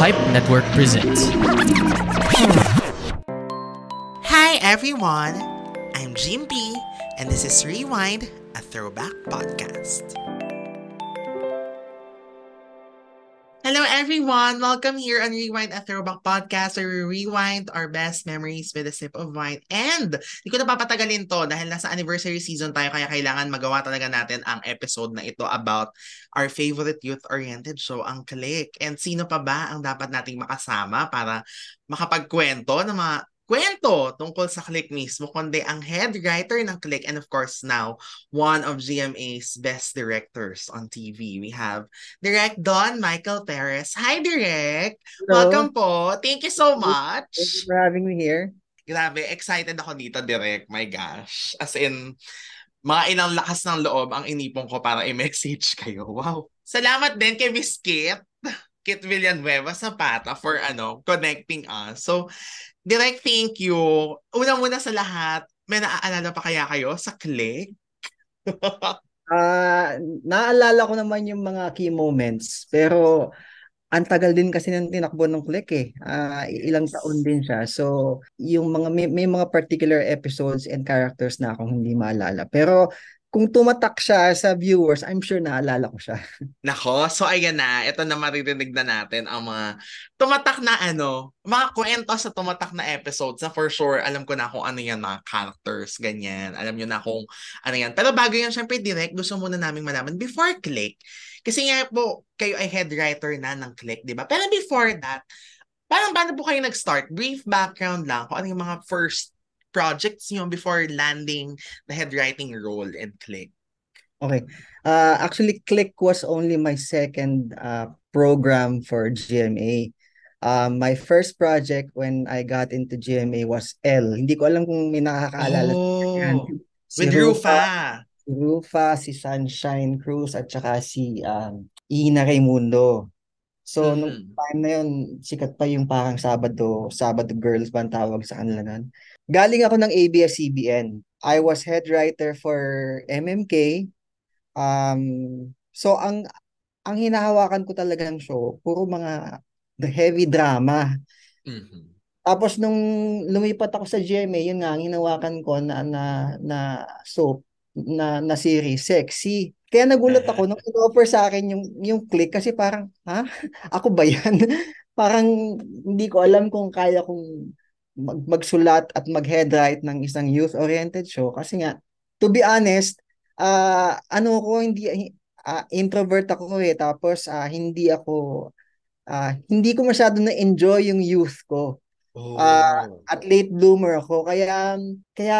Hype Network presents. Hi everyone, I'm Jim B, and this is Rewind, a throwback podcast. Hello everyone! Welcome here on Rewind, a throwback podcast where we rewind our best memories with a sip of wine. And di ko na papatagalin to dahil nasa anniversary season tayo kaya kailangan magawa talaga natin ang episode na ito about our favorite youth-oriented show, ang Click. And sino pa ba ang dapat nating makasama para makapagkwento ng mga kwento tungkol sa Click mismo, kundi ang head writer ng Click and of course now, one of GMA's best directors on TV. We have Direk Don Michael Perez. Hi, Direk! Hello. Welcome po. Thank you so Thank you much. for having me here. Grabe, excited ako dito, Direk. My gosh. As in, mga ilang lakas ng loob ang inipon ko para i-message kayo. Wow. Salamat din kay Miss Kit Villanueva Zapata for connecting us. So, Direk, thank you. Una-muna sa lahat, may naaalala pa kaya kayo sa Click? Naalala ko naman yung mga key moments, pero ang tagal din kasi ng tinakbo ng Click eh. Ilang taon din siya. So, yung mga may mga particular episodes and characters na akong hindi maalala. Pero kung tumatak siya sa viewers, I'm sure naalala ko siya. Nako, so ayan na, ito na maririnig na natin ang mga tumatak na mga kwento sa tumatak na episodes na for sure, alam ko na kung ano yan mga characters, ganyan. Alam nyo na kung ano yan. Pero bago yan, syempre direct, gusto muna naming malaman, before Click, kasi nga po, kayo ay head writer na ng Click, di ba? Pero before that, paano po kayo nag-start? Brief background lang kung ano yung mga first projects nyo before landing the head writing role in Click. Okay. Actually, Click was only my second program for GMA. My first project when I got into GMA was L. Hindi ko alam kung may nakakaalala sa yan. Oh, Si with Rufa. Si Sunshine Cruz, at saka si Ina Raimundo. So, nung time na yun, sikat pa yung parang Sabado Girls ba ang tawag sa kanila nun. Galing ako ng ABS-CBN. I was head writer for MMK. So ang hinahawakan ko talaga ng show, puro mga the heavy drama. Tapos nung lumipat ako sa GMA, yun nga, ang hinawakan ko na soap, na series, sexy. Kaya nagulat ako nung in-offer sa akin yung Click kasi parang, ha? Ako ba yan? Parang hindi ko alam kung kaya kong magsulat at mag-head write ng isang youth-oriented show kasi nga, to be honest, introvert ako eh. Tapos hindi ko masyado na-enjoy yung youth ko. At late bloomer ako. Kaya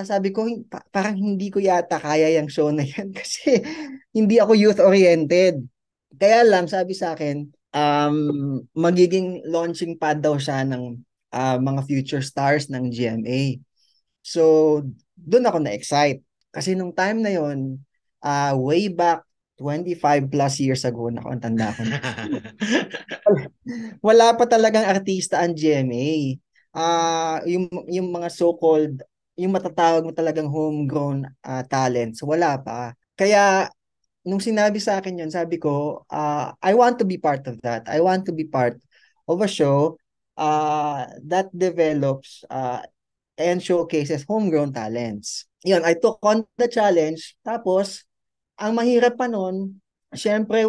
sabi ko, parang hindi ko yata kaya yung show na yan kasi hindi ako youth-oriented. Kaya lang, sabi sa akin, magiging launching pad daw siya ng mga future stars ng GMA. So, doon ako na-excite. Kasi nung time na yon, way back 25 plus years ago, na ang tanda ko. Wala pa talagang artista ang GMA. Yung mga so-called, yung matatawag mo talagang homegrown talents, wala pa. Kaya, nung sinabi sa akin yun, sabi ko, I want to be part of that. I want to be part of a show that develops and showcases homegrown talents. Yun, I took on the challenge. Tapos, ang mahirap pa nun, syempre,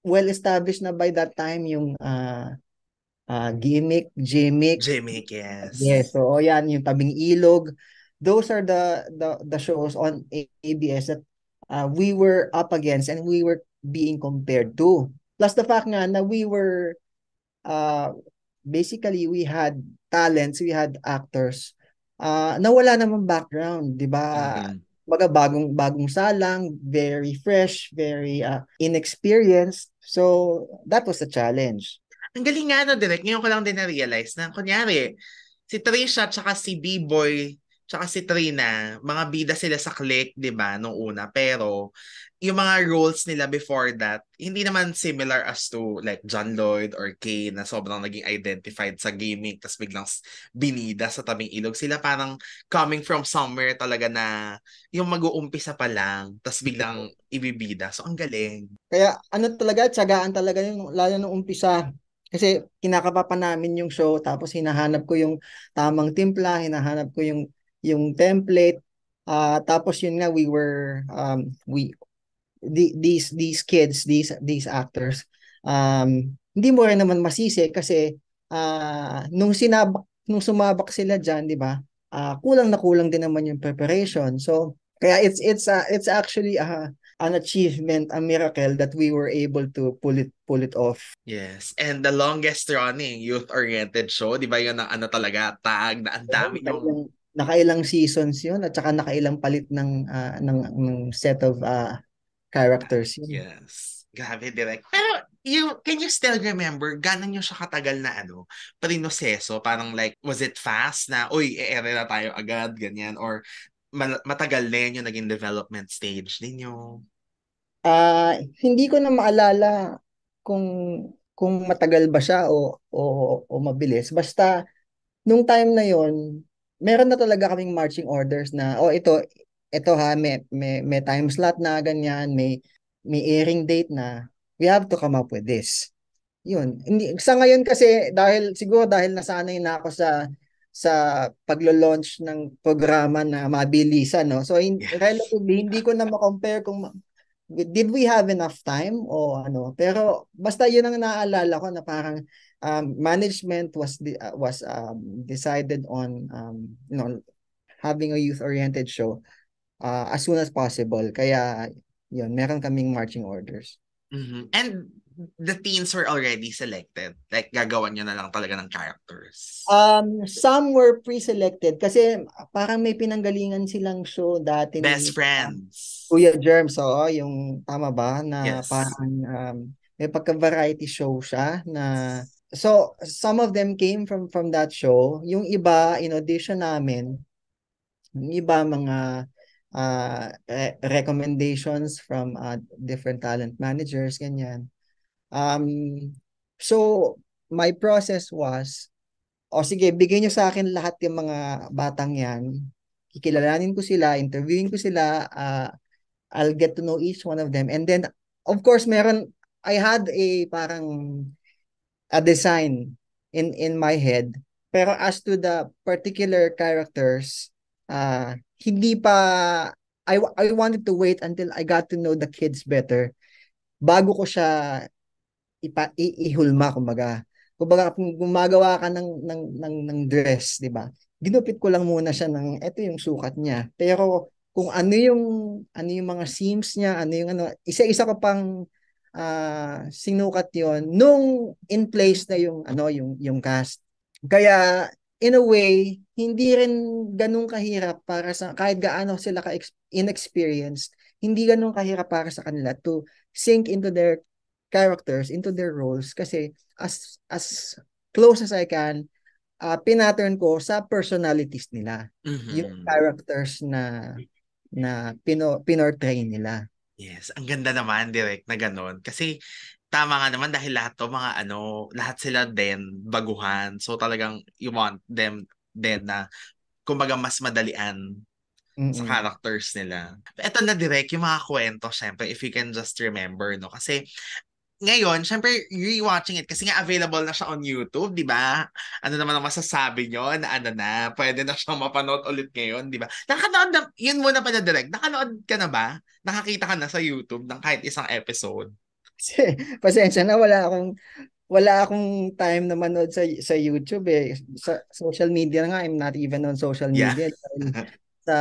well-established na by that time yung Gimmick, Jimmick. Jimmick, yes. Yes, so yan, yung Tabing Ilog. Those are the shows on ABS that we were up against and we were being compared to. Plus the fact nga na we were, basically, we had talents, we had actors na wala namang background, di ba? Baga bagong salang, very fresh, very inexperienced. So, that was a challenge. Ang galing nga Direk, ngayon ko lang din na-realize na, kunyari, si Trisha tsaka si B-Boy tsaka si Trina, mga bida sila sa Click, di ba, nung una. Pero, yung mga roles nila before that, hindi naman similar as to like John Lloyd or Kay na sobrang naging identified sa gaming tas biglang binida sa Tabing Ilog. Sila parang coming from somewhere talaga na yung mag-uumpisa pa lang tas biglang ibibida. So, ang galing. Kaya ano talaga, tiyagaan talaga yun, lalo nung umpisa. Kasi kinakapa pa namin yung show, tapos hinahanap ko yung tamang timpla, hinahanap ko yung template. Tapos yun nga, these kids, these actors, hindi mo rin naman masisi kasi nung sumabak sila diyan, 'di ba? Kulang na kulang din naman yung preparation. So kaya it's actually an achievement, a miracle that we were able to pull it off. Yes. And the longest running youth-oriented show, di ba yun ang ano talaga, tag na ang Oo, dami yung nakailang seasons 'yun at saka nakailang palit ng set of characters 'yun. yes. Grabe, direct. Pero, can you still remember gano'n nyo siya katagal na prinoseso? Parang like, was it fast na, uy, e-ere na tayo agad, ganyan? Or matagal din yung naging development stage ninyo? Hindi ko na maalala kung kung matagal ba siya o mabilis. Basta nung time na yon, meron na talaga kaming marching orders na ito ha, may time slot na ganyan, may airing date na. We have to come up with this. Yun. Hindi, sa ngayon kasi dahil nasanay na ako sa paglo-launch ng programa na mabilisan, no. So Yes. relatively hindi ko na ma-compare kung did we have enough time o ano. Pero basta yun ang naaalala ko na parang management was decided on having a youth-oriented show as soon as possible. Kaya yun, meron kaming marching orders. Mhm. And the teens were already selected. Like, gagawan nyo na lang talaga ng characters. Some were pre-selected kasi parang may pinanggalingan silang show dati Best ni friends. Kuya Germs, oo, yung tama ba na Yes. parang may pagka-variety show siya na so some of them came from that show. Yung iba in audition namin, yung iba mga recommendations from different talent managers ganyan. Um so my process was, o sige, bigay niyo sa akin lahat yung mga batang yan. Kikilalanin ko sila, interviewin ko sila, I'll get to know each one of them. And then, of course, I had a design in my head. Pero as to the particular characters, hindi pa, I wanted to wait until I got to know the kids better bago ko siya ihulma, kumbaga. Kumbaga, kung gumagawa ka ng dress, di ba? Ginupit ko lang muna siya ng, eto yung sukat niya. Pero kung ano yung mga seams niya, ano yung ano, isa-isa ko pang sinukat yon nung in place na yung cast. Kaya, in a way, hindi rin ganun kahirap para sa, kahit gaano sila inexperienced, hindi ganun kahirap para sa kanila to sink into their characters, into their roles, kasi as close as I can, pinattern ko sa personalities nila yung Mhm. characters na pinortray nila. Yes, ang ganda naman direct na gano'n. Kasi tama nga naman dahil lahat 'to mga lahat sila din baguhan. So talagang you want them din na kumbaga mas madalian sa Mm-mm. characters nila. Eto na direct yung mga kwento syempre if you can just remember, no? Kasi ngayon, syempre, rewatching it kasi nga available na siya on YouTube, di ba? Ano naman ang masasabi nyo na pwede na siyang mapanood ulit ngayon, di ba? Nakanood na, yun muna pala direct, nakanood ka na ba? Nakakita ka na sa YouTube ng kahit isang episode? Pasensya na, wala akong time na manood sa YouTube eh. Sa social media nga, I'm not even on social Yeah. media dahil sa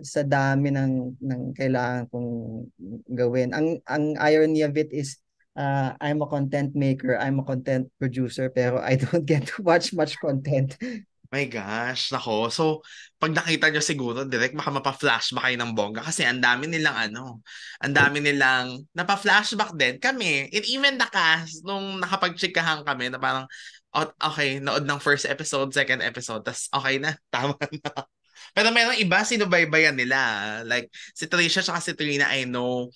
sa dami ng kailangan kong gawin. Ang irony of it is I'm a content maker, I'm a content producer, pero I don't get to watch much content. My gosh, nako. So, pag nakita nyo siguro, direct baka mapa-flashback kayo ng bongga kasi ang dami nilang ang dami nilang napa-flashback din kami. And even the cast, nung nakapag-chikahan kami na parang, "Oh, okay, nood ng first episode, second episode, tas okay na, tama na." Pero meron iba, sinubaybayan nila. Like, si Trisha at si Trina, I know,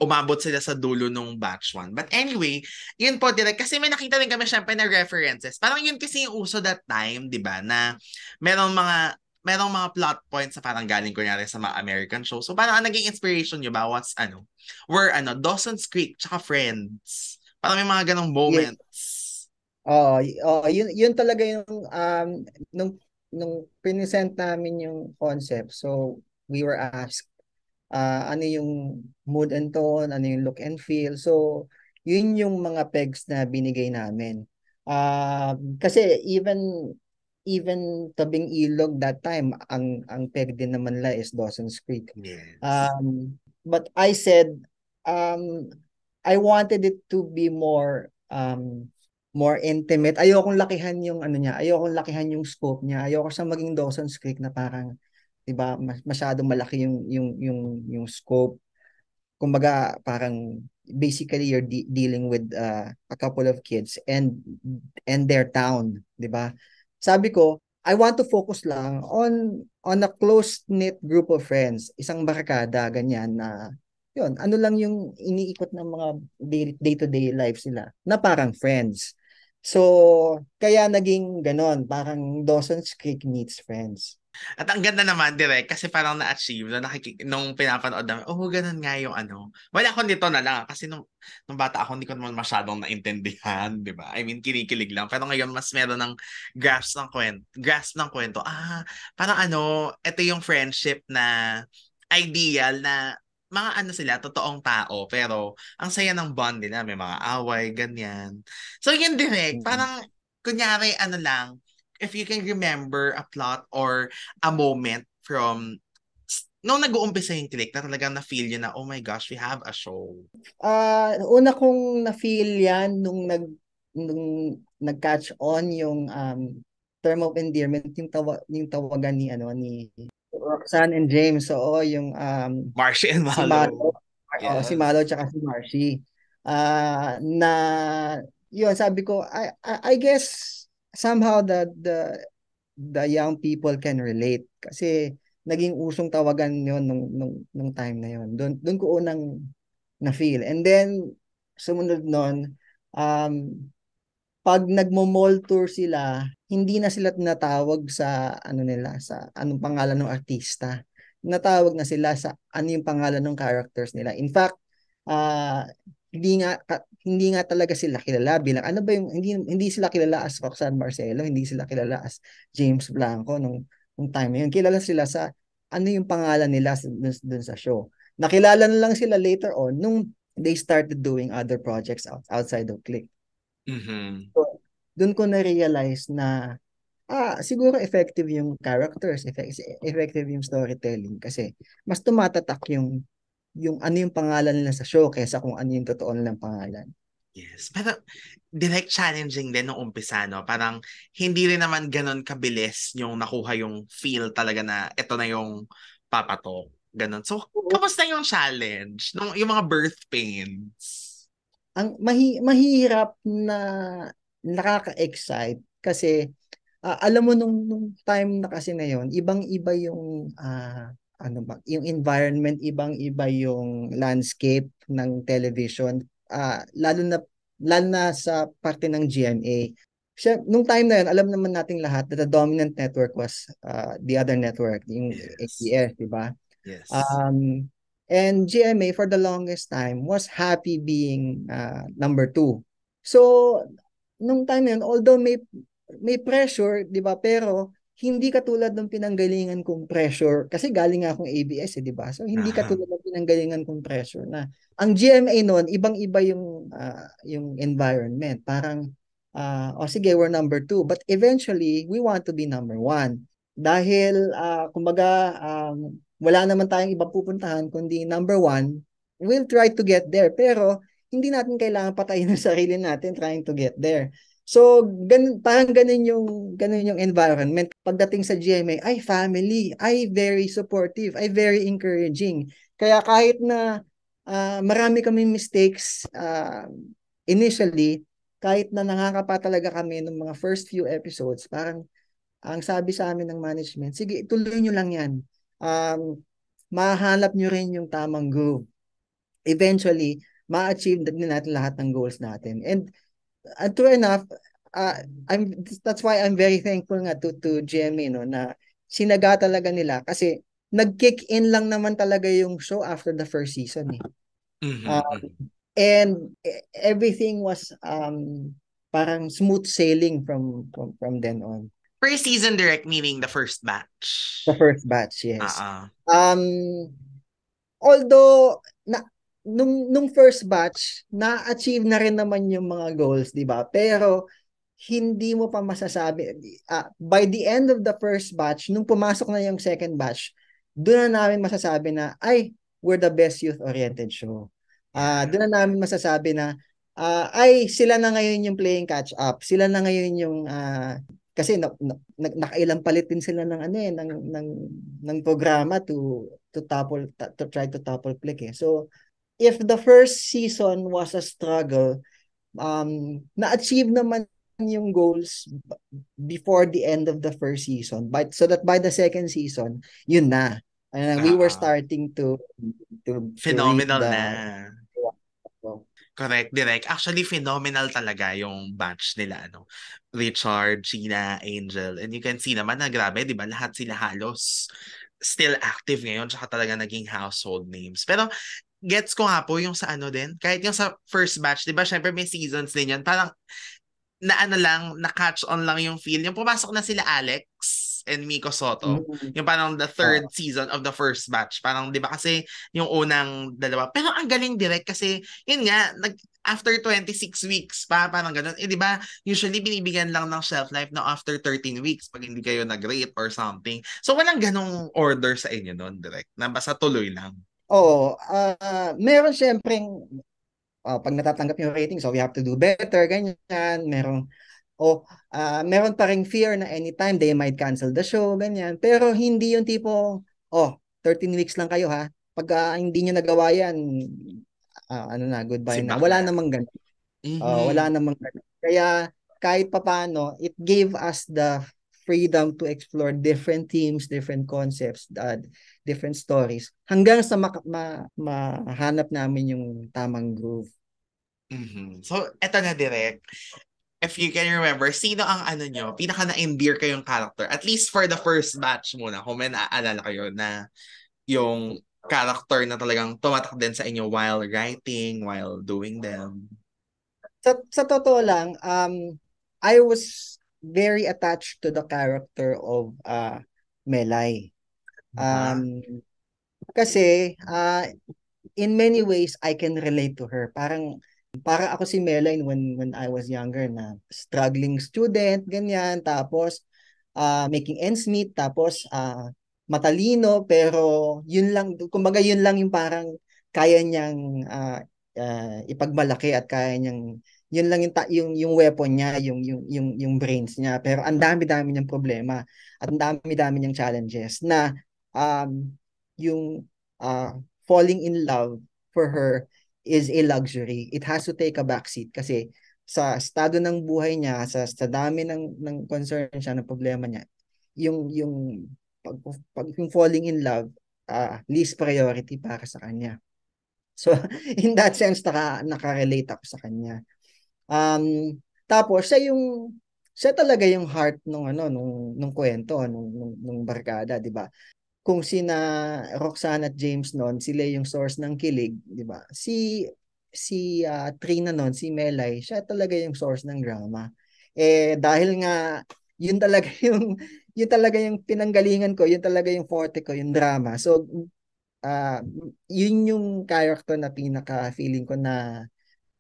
umabot sila sa dulo nung batch 1. But anyway, yun po direct. Kasi may nakita din kami syempre na references. Parang yun kasi yung uso that time, di ba? Na merong mga plot points na parang galing kunyari sa mga American show. So parang ang naging inspiration nyo ba was were Dawson's Creek tsaka Friends. Parang may mga ganong Yes. moments. Yun talaga yung nung present namin yung concept. So we were asked ano yung mood and tone, ano yung look and feel. So yun yung mga pegs na binigay namin. Kasi even Tabing Ilog that time, ang peg din naman nila is Dawson's Creek. Yes. But I said, um, I wanted it to be more intimate. Ayokong lakihan yung ano niya, ayokong lakihan yung scope niya. Ayoko siyang maging Dawson's Creek na parang 'di ba, masyadong malaki yung scope. Kumbaga parang basically you're dealing with a couple of kids and their town, 'di ba? Sabi ko, I want to focus lang on a close-knit group of friends, isang barkada ganyan na yun, ano lang yung iniikot ng mga day-to-day lives nila na parang friends. So, kaya naging ganon, parang Dawson's Creek meets Friends. At ang ganda naman, direct, kasi parang na-achieve nung pinapanood namin, oh, ganun nga yung ano. Wala ako nito na lang, kasi nung bata ako, hindi ko naman masyadong naintindihan, di ba? I mean, kinikilig lang. Pero ngayon, mas meron ng grasp ng kwento. Parang ano, ito yung friendship na ideal na mga ano sila, totoong tao, pero ang saya ng bond nila, may mga away, ganyan. So, yun direct, Mm. parang, kunyari, ano lang, if you can remember a plot or a moment from nung nag-uumpisa yung click na talagang na-feel yun na, oh my gosh, we have a show. Una kong na-feel yan nung nag-catch on yung term of endearment, yung tawagan ni Roxanne and James. So, yung Marcy and si Malo. Malo, si Yes. Malo tsaka si Marcy. Na yun, sabi ko, I guess somehow the young people can relate kasi naging usong tawagan yon nung time na yon. Doon ko unang na feel. And then sumunod nun, um pag nagmo-mall tour sila, hindi na sila tinatawag sa ano nila, sa anong pangalan ng artista. Natawag na sila sa ano yung pangalan ng characters nila. In fact, ah hindi nga talaga sila kilala bilang ano ba yung hindi sila kilala as Roxanne Marcelo, hindi sila kilala as James Blanco nung time na yun. Kilala sila sa ano yung pangalan nila dun sa show. Nakilala na lang sila later on nung they started doing other projects outside of Click. Mhm. So, doon ko na-realize na siguro effective yung characters, effective yung storytelling kasi mas tumatatak yung ano yung pangalan nila sa show kaysa kung ano yung totoo nilang pangalan. Yes. Pero direct challenging din nung umpisa, no? Parang hindi rin naman ganun kabilis yung nakuha yung feel talaga na ito na yung papatok. Ganun. So, Oo. kamusta yung challenge? Yung mga birth pains? Ang mahirap na nakaka-excite kasi alam mo nung time na kasi na yon, ibang-iba yung ano ba, yung environment, ibang-iba yung landscape ng television. Lalo na sa parte ng GMA. Nung time na yun, alam naman nating lahat that the dominant network was the other network, yung Yes. ABS, di ba? Yes. Um, and GMA for the longest time was happy being number two. So, nung time na yun, although may pressure, di ba? Pero hindi katulad ng pinanggalingan kong pressure kasi galing nga akong ABS, 'di ba? So hindi Aha. katulad ng pinanggalingan kong pressure na ang GMA noon ibang-iba yung environment. Parang sige, we're number two, but eventually we want to be number one. Dahil kumbaga wala naman tayong ibang pupuntahan kundi number one, we'll try to get there. Pero hindi natin kailangan patayin ang sarili natin trying to get there. So, parang ganun yung environment. Pagdating sa GMA, ay family, ay very supportive, ay very encouraging. Kaya kahit na marami kaming mistakes initially, kahit na nakakapa talaga kami ng mga first few episodes, parang ang sabi sa amin ng management, sige, ituloy nyo lang yan. Mahanap nyo rin yung tamang groove. Eventually, ma-achieve din natin lahat ng goals natin. And true enough, that's why I'm very thankful nga to GMA, no, na sinaga talaga nila kasi nag-kick in lang naman talaga yung show after the first season eh. Mhm, Uh, mhm. and everything was parang smooth sailing from then on. First season direct meaning the first The batch. first batch, yes. Ah. Um, Although nung first batch, na-achieve na rin naman yung mga goals, 'di ba? Pero hindi mo pa masasabi by the end of the first batch, nung pumasok na yung second batch, doon na namin masasabi na ay, we're the best youth-oriented show. Yeah. Doon na namin masasabi na ay, sila na ngayon yung playing catch up. Sila na ngayon yung kasi nakailang palit din sila ng ano ng programa to try to topple click eh. So if the first season was a struggle, na-achieve naman yung goals before the end of the first season. But so that by the second season, yun na. We were Ah. starting to reap Phenomenal na. the Correct, direct. Actually, phenomenal talaga yung batch nila, ano. Richard, Gina, Angel. And you can see naman na grabe, di ba? Lahat sila halos still active ngayon, tsaka talaga naging household names. Pero gets ko nga po yung sa ano din, kahit yung sa first batch, di ba? Syempre may seasons din yun. Parang na ano lang, na-catch on lang yung feel. Yung pumasok na sila Alex and Miko Soto. mm, Yung parang the third season of the first batch. Parang, di ba kasi yung unang dalawa. Pero ang galing direct kasi, yun nga, after 26 weeks pa, parang ganun. Eh, di ba, usually binibigyan lang ng shelf life na after 13 weeks pag hindi kayo nag-rate or something. So, walang ganong order sa inyo nun, direct. Na basta tuloy lang. Oo, meron siyempreng pag natatanggap yung rating, so we have to do better, ganyan. Meron pa ring fear na anytime they might cancel the show, ganyan. Pero hindi yung tipo, 13 weeks lang kayo ha. Pag hindi nyo nagawa yan, ano na, goodbye na. Sibak Wala na. namang ganun. Wala Mhm. namang ganun. Kaya kahit papano, it gave us the freedom to explore different themes, different concepts, different stories, hanggang sa mahanap namin yung tamang groove. Mhm. So, eto na direct. If you can remember, sino ang ano nyo, pinaka na-endear kayong character? At least for the first batch muna, kung may naaalala kayo na yung character na talagang tumatak din sa inyo while writing, while doing them. Sa totoo lang, I was very attached to the character of Melay. Ha? Um, Kasi in many ways I can relate to her. Para ako si Melay when I was younger, na struggling student, ganyan, tapos making ends meet, tapos matalino, pero yun lang, kumbaga yun lang yung parang kaya niyang ipagmalaki, at kaya niyang, yun lang yung weapon niya, yung brains niya. Pero ang dami-dami niyang problema at ang dami-dami niyang challenges na um, yung falling in love for her is a luxury. It has to take a backseat kasi sa estado ng buhay niya, sa dami ng concern siya, ng problema niya, yung yung falling in love, least priority para sa kanya. So in that sense, naka-relate ako sa kanya. Tapos siya talaga yung heart nung kwento, nung barkada, 'di ba? Kung sina Roxanne at James noon, sila yung source ng kilig, 'di ba? Si Trina noon, si Melay, siya talaga yung source ng drama. Dahil nga yun talaga yun talaga yung pinanggalingan ko, yun talaga yung forte ko, yung drama. So uh, yun yung character na pinaka feeling ko na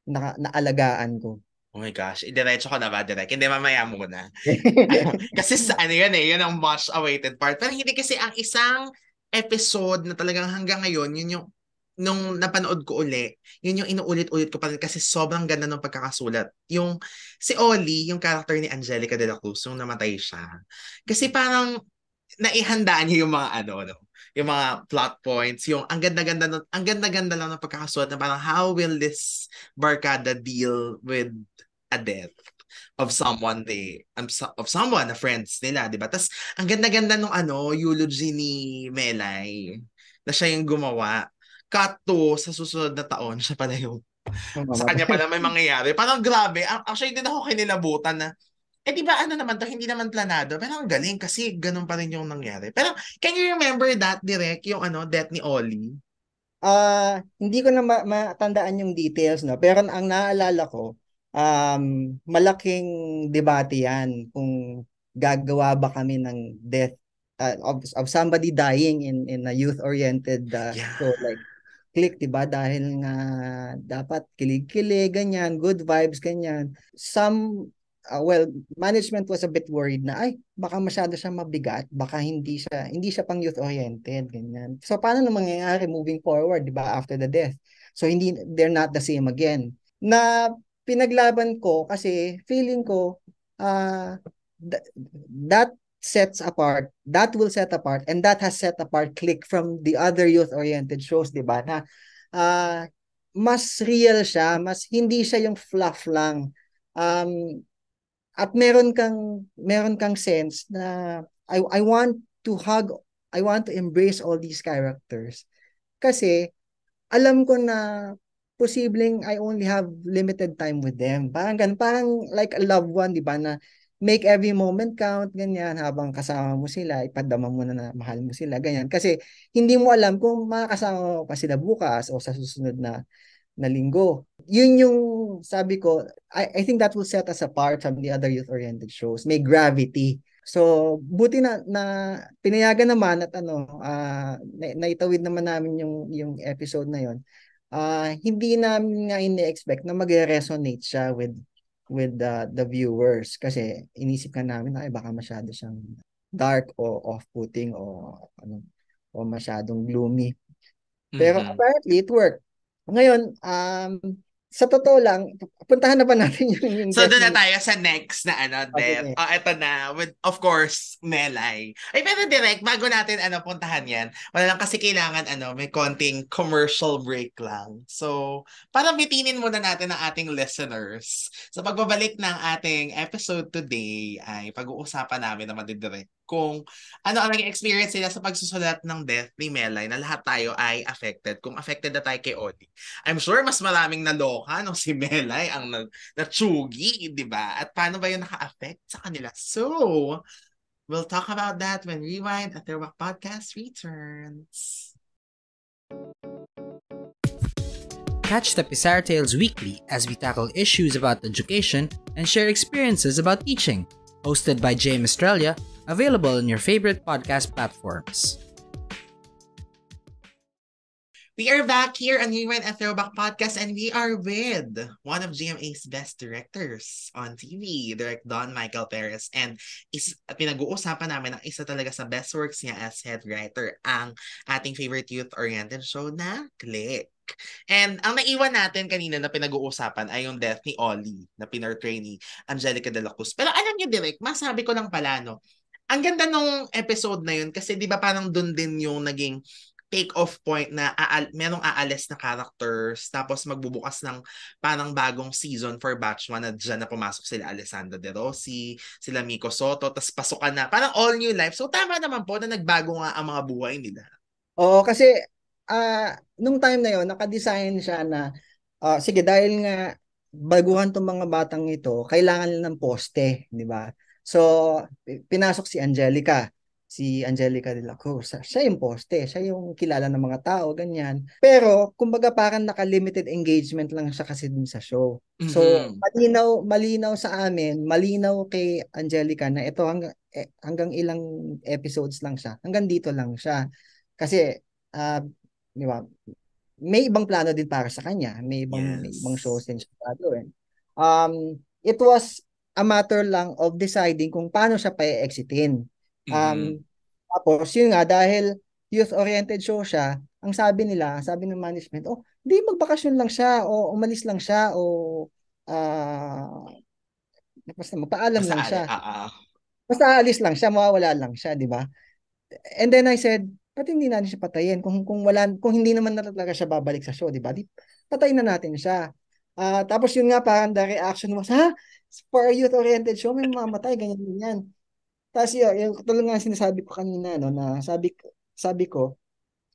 naalagaan ko. Oh my gosh, idiretso ko na ba direct? Hindi, mamaya muna. Kasi sa ano yun eh, yun ang much awaited part. Pero hindi kasi ang isang episode na talagang hanggang ngayon, yun yung nung napanood ko uli, yun yung inuulit-ulit ko pa rin kasi sobrang ganda ng pagkakasulat. Yung si Ollie, yung character ni Angelica de la Cruz, yung namatay siya. Kasi parang naihandaan niya yung mga ano, no? Yung mga plot points, yung ang ganda-ganda lang ng pagkakasulat na parang how will this barkada deal with a death of someone of someone na friends nila, 'di ba? Tas ang ganda-ganda nung ano, eulogy ni Melay na siya yung gumawa. Cut to, sa susunod na taon, siya pala yung sa kanya Mamamatay. pala may mangyayari. Parang grabe. Actually, din ako kinilabutan na di ba ano naman to, hindi naman planado, pero ang galing kasi ganun pa rin yung nangyari. Pero can you remember that direct, yung ano, death ni Ollie? Hindi ko na matandaan yung details, no, pero ang naalala ko, malaking debate yan kung gagawa ba kami ng death of somebody dying in a youth-oriented Yeah. show like Click, 'di ba? Dahil nga dapat kilig-kilig, ganyan, good vibes, ganyan. Well, management was a bit worried na ay baka masyado siya mabigat, baka hindi siya pang youth-oriented, ganyan. So paano na mangyayari moving forward, 'di ba, after the death? So hindi they're not the same again. Na pinaglaban ko kasi feeling ko uh, th- that that will set apart and that has set apart Click from the other youth-oriented shows, di ba? Na uh, mas real siya, mas hindi siya yung fluff lang. Um, at meron kang sense na I want to hug, I want to embrace all these characters. Kasi alam ko na posibleng I only have limited time with them. Parang ganun, parang like a loved one, di ba, na make every moment count, ganyan, habang kasama mo sila, ipadama mo na mahal mo sila, ganyan. Kasi hindi mo alam kung makakasama mo pa sila bukas o sa susunod na linggo. Yun yung sabi ko, I think that will set us apart from the other youth-oriented shows. May gravity. So, buti na pinayagan naman at naitawid naman namin yung episode na yon. Hindi namin nga ini-expect na magre-resonate siya with the viewers kasi inisip ka namin ay baka masyado siyang dark o off-putting o masyadong gloomy. Pero Mhm. apparently it worked. Ngayon, sa totoo lang, puntahan na ba natin yung So death doon na ni tayo sa next na death. Padme? Oh, eto na. With, of course, Melay. Ay, pero direct, bago natin puntahan yan, wala lang kasi kailangan may konting commercial break lang. So, para bitinin muna natin ang ating listeners. Sa pagbabalik ng ating episode today, ay pag-uusapan namin naman din direct kung ano ang naging experience nila sa pagsusulat ng death ni Melay na lahat tayo ay affected. Kung affected na tayo kay Odi. I'm sure mas maraming naloka no si Melay ang na tsugi, di ba? At paano ba yun naka-affect sa kanila? So, we'll talk about that when Rewind at Throwback Podcast returns. Catch the Pizarra Tales weekly as we tackle issues about education and share experiences about teaching. Hosted by James Australia, available on your favorite podcast platforms. We are back here on Rewind at Throwback Podcast and we are with one of GMA's best directors on TV, Direct Don Michael Perez. And pinag-uusapan namin ang isa talaga sa best works niya as head writer, ang ating favorite youth-oriented show na Click. And ang naiwan natin kanina na pinag-uusapan ay yung death ni Ollie na pinortray ni Angelica de la Cruz. Pero alam niyo, Direct, masabi ko lang pala, no? Ang ganda nung episode na yun kasi di ba parang dun din yung naging take-off point na merong aalis na characters tapos magbubukas ng parang bagong season for Batch 1 na dyan na pumasok sila Alessandra De Rossi, sila Miko Soto, tapos pasukan na parang all new life. So tama naman po na nagbago nga ang mga buhay nila. Oo, kasi nung time na yon naka-design siya na sige dahil nga baguhan tong mga batang ito, kailangan nila ng poste, di ba? So, pinasok si Angelica de la Cruz. Siya yung poste, siya yung kilala ng mga tao, ganyan. Pero, kumbaga parang naka-limited engagement lang siya kasi dun sa show. So, Mm-hmm. malinaw sa amin, malinaw kay Angelica na ito hanggang ilang episodes lang siya. Hanggang dito lang siya. Kasi, di ba, may ibang plano din para sa kanya. May ibang shows Yes. din siya gagawin. It was a matter lang of deciding kung paano siya pa-exitin. Mm-hmm. Tapos, yun nga, dahil youth-oriented show siya, ang sabi ng management, di magbakasyon lang siya, o umalis lang siya, o ah basta magpaalam Basta lang siya. ah. Basta aalis lang siya, mawawala lang siya, di ba? And then I said, ba't hindi natin siya patayin? Kung hindi naman na talaga siya babalik sa show, di ba? Patayin na natin siya. Tapos yun nga, parang the reaction was, ha? For a youth-oriented show, may mamamatay, ganyan, ganyan. Tapos yun, yung katulad nga sinasabi ko kanina, no, na sabi ko,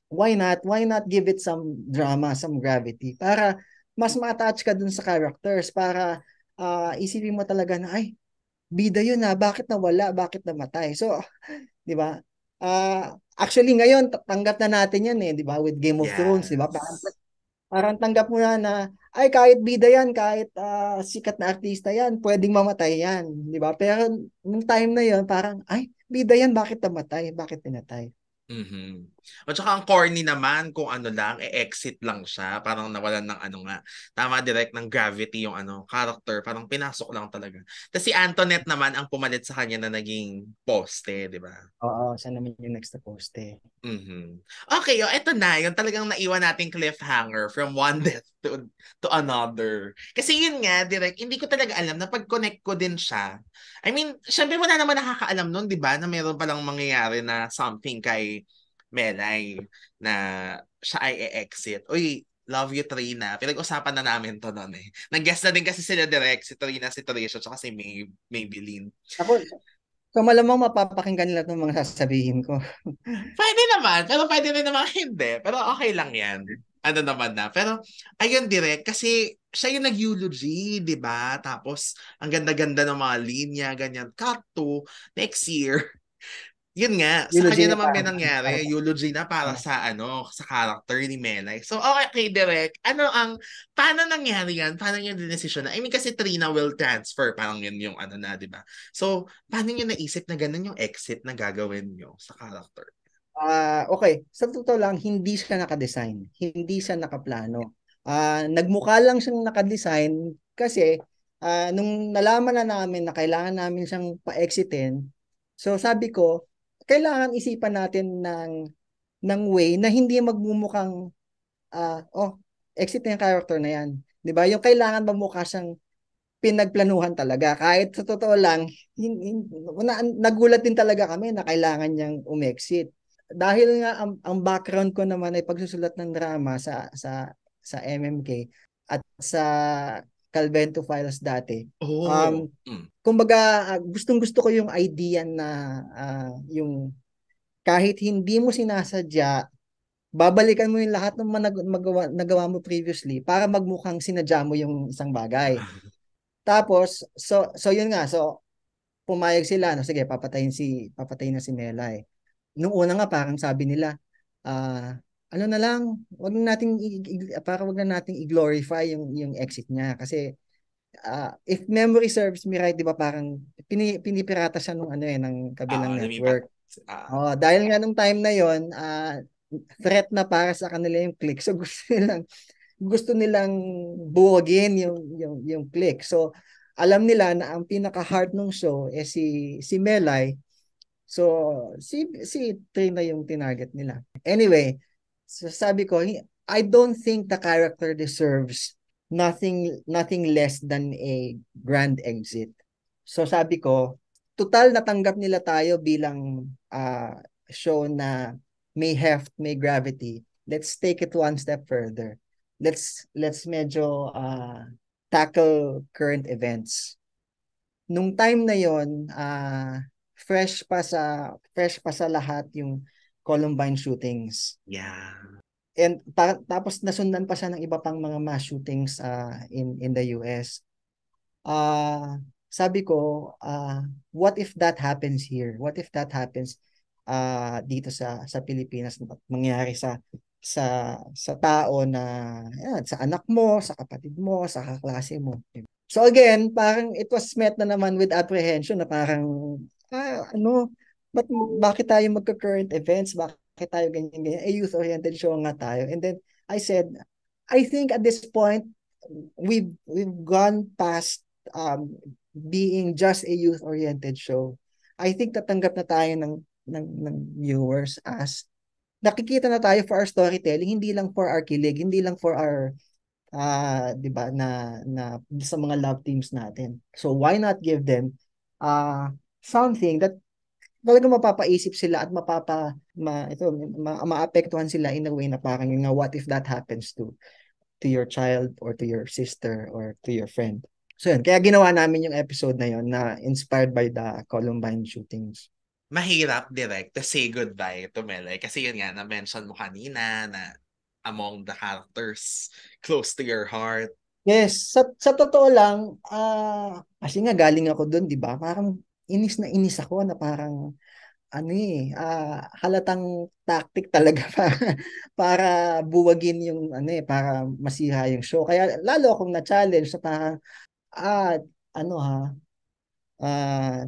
why not give it some drama, some gravity, para mas ma-attach ka dun sa characters, para isipin mo talaga na, ay, bida yun na, bakit nawala, bakit namatay? So, di ba? Actually ngayon tanggap na natin yan eh, di ba? With Game of Thrones, di ba? Parang Yes. tanggap mo na ay kahit bida yan, kahit sikat na artista yan, pwedeng mamatay yan, di ba? Pero nung time na yon parang, ay, bida yan, bakit namatay? Bakit pinatay? Mhm. At saka ang corny naman kung ano lang, exit lang siya. Parang nawalan ng ano nga. Tama direct ng gravity yung ano, character. Parang pinasok lang talaga. Tapos si Antoinette naman ang pumalit sa kanya na naging poste, di ba? Oo, saan naman yung next na poste? Mhm. Okay, eto na, yung talagang naiwan nating cliffhanger from one death to another. Kasi yun nga, direct, hindi ko talaga alam na pag-connect ko din siya. I mean, syempre wala naman nakakaalam nun, di ba, na meron palang mangyayari na something kay Melay na siya ay e-exit. Uy, love you, Trina. Pinag-usapan na namin to noon eh. Nag-guest na din kasi sila direct, si Trina, si Tricia, tsaka si Maybelline. Ako, so malamang mapapakinggan nila itong mga sasabihin ko. Pwede naman, pero pwede rin naman hindi. Pero okay lang yan. Ano naman na. Pero, ayun direct, kasi siya yung nag-eulogy, di ba? Tapos, ang ganda-ganda ng mga linya, ganyan. Cut to next year. Yun nga, sa Eulogy kanya na naman may nangyari, eulogy na para sa ano, sa character ni Melay. So, okay, kay Direk, paano nangyari yan? Paano yung decision na? I mean, kasi Trina will transfer, parang yun yung ano na, di ba? So, paano nyo naisip na ganun yung exit na gagawin nyo sa character? Okay, sa totoo lang, hindi siya nakadesign. Hindi siya nakaplano. Nagmukha lang siyang nakadesign kasi nung nalaman na namin na kailangan namin siyang pa-exitin, so sabi ko, kailangan isipan natin ng way na hindi magmumukhang, exit na yung character na yan. 'Di ba? Yung kailangan magmukha siyang pinagplanuhan talaga. Kahit sa totoo lang, nagulat din talaga kami na kailangan niyang umexit. Dahil nga ang background ko naman ay pagsusulat ng drama sa MMK at sa Calvento Files dati. Oh. Um, kumbaga, gustong-gusto ko yung idea na yung kahit hindi mo sinasadya, babalikan mo yung lahat ng mga nagawa mo previously para magmukhang sinadya mo yung isang bagay. Tapos, so yun nga, so pumayag sila, no, sige, papatayin na si Melay. Nung una nga parang sabi nila, ano na lang, wag na nating i-glorify yung exit niya kasi if memory serves me right, 'di ba, parang pinipirata siya nung ano ng kabilang Lumipat. network. Oh, dahil nga nung time na yon, threat na para sa kanila yung click. So gusto nilang buwagin yung click. So alam nila na ang pinaka-heart ng show si Melay. So si Trina yung tinarget nila. Anyway, so sabi ko, I don't think the character deserves nothing less than a grand exit. So sabi ko, total natanggap nila tayo bilang show na may heft, may gravity. Let's take it one step further. Let's medyo tackle current events. Nung time na yon, fresh pa sa lahat yung Columbine shootings. Yeah. And tapos nasundan pa siya ng iba pang mga mass shootings in the US. Sabi ko, what if that happens here? What if that happens dito sa Pilipinas, mangyari sa tao na yan, sa anak mo, sa kapatid mo, sa kaklase mo. So again, parang it was met na naman with apprehension na parang ano, bakit tayo magka-current events? Bakit tayo ganyan-ganyan? Youth-oriented show nga tayo. And then I said, I think at this point, we've gone past being just a youth-oriented show. I think tatanggap na tayo ng viewers as nakikita na tayo for our storytelling, hindi lang for our kilig, hindi lang for our 'di ba na sa mga love teams natin. So why not give them something that talagang mapapaisip sila at maapektuhan sila in a way na parang yung what if that happens to your child or to your sister or to your friend. So yun, kaya ginawa namin yung episode na yun na inspired by the Columbine shootings. Mahirap direct to say goodbye to Melay. Kasi yun nga, na-mention mo kanina na among the characters close to your heart. Yes, sa totoo lang, kasi nga galing ako doon, 'di ba? Parang inis na inis ako na parang halatang tactic talaga para buwagin yung para masira yung show. Kaya lalo akong na-challenge sa parang ah ano ha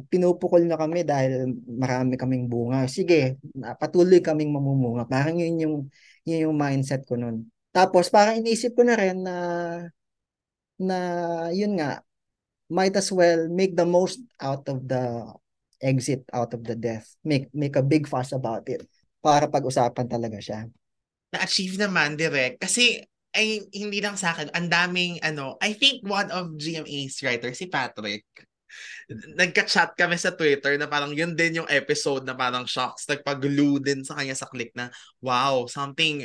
pinupukol na kami dahil marami kaming bunga. Sige, patuloy kaming mamumunga. Parang yun yung mindset ko nun. Tapos parang iniisip ko na rin na yun nga, might as well make the most out of the exit, out of the death. Make a big fuss about it para pag-usapan talaga siya. Na-achieve naman direct. Kasi, ay, hindi lang sa akin, ang daming, I think one of GMA's writer, si Patrick, nagka-chat kami sa Twitter na parang yun din yung episode na parang shocks. Nagpag-glue din sa kanya sa click na, wow, something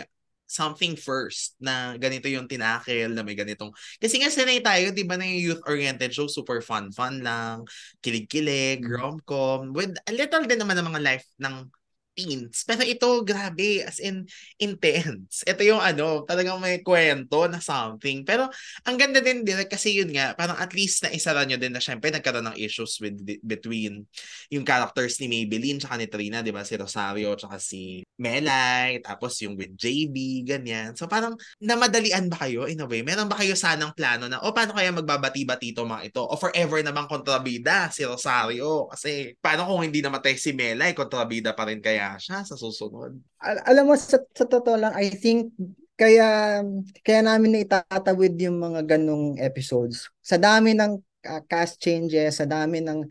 first na ganito yung tinakil na may ganitong kasi nga sanay tayo di ba na yung youth-oriented show super fun lang kilig-kilig rom-com with a little din naman ng mga life ng teens pero ito grabe as in intense ito yung talagang may kwento na something pero ang ganda din direct kasi yun nga parang at least na isara nyo din na syempre nagkaroon ng issues between yung characters ni Maybelline tsaka ni Trina di ba si Rosario tsaka si Melay, tapos yung with JB, ganyan. So parang namadalian ba kayo in a way? Meron ba kayo sanang plano na, paano kaya magbabati-bati to mga ito? O forever namang kontrabida si Rosario? Kasi paano kung hindi namatay si Melay, kontrabida pa rin kaya siya sa susunod? Alam mo, sa totoo lang, I think kaya kaya namin na itatawid yung mga ganong episodes. Sa dami ng cast changes, sa dami ng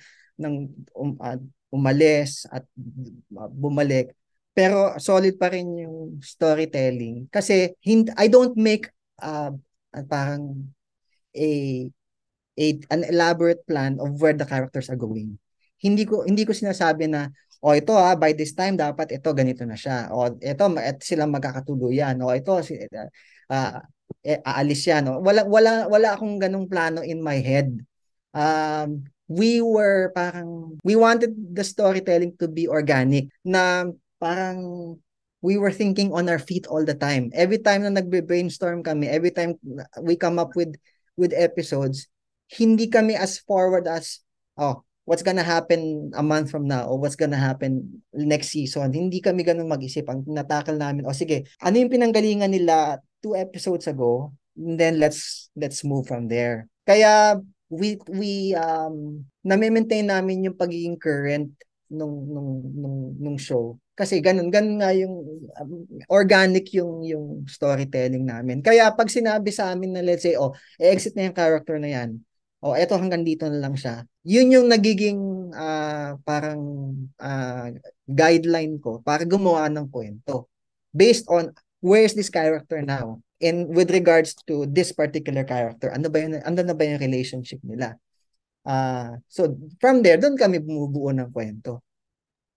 umalis at bumalik. Pero solid pa rin yung storytelling. Kasi I don't make parang a, an elaborate plan of where the characters are going. Hindi ko sinasabi na ito by this time dapat ito ganito na siya. Ito sila magkakatuluyan. Ito aalis yan. Wala akong ganung plano in my head. We wanted the storytelling to be organic na parang we were thinking on our feet all the time. Every time na nagbe-brainstorm kami, every time we come up with episodes, hindi kami as forward as what's gonna happen a month from now or what's gonna happen next season. Hindi kami ganun mag-isip. Ang natakal namin, sige, ano yung pinanggalingan nila 2 episodes ago? And then let's move from there. Kaya we na-maintain namin yung pagiging current nung show. Kasi ganun nga yung organic yung storytelling namin. Kaya pag sinabi sa amin na let's say, exit na yung character na yan, eto hanggang dito na lang siya. Yun yung nagiging parang guideline ko para gumawa ng kwento. Based on where's this character now? And with regards to this particular character, ano na ba yung relationship nila? So from there, doon kami bumubuo ng kwento.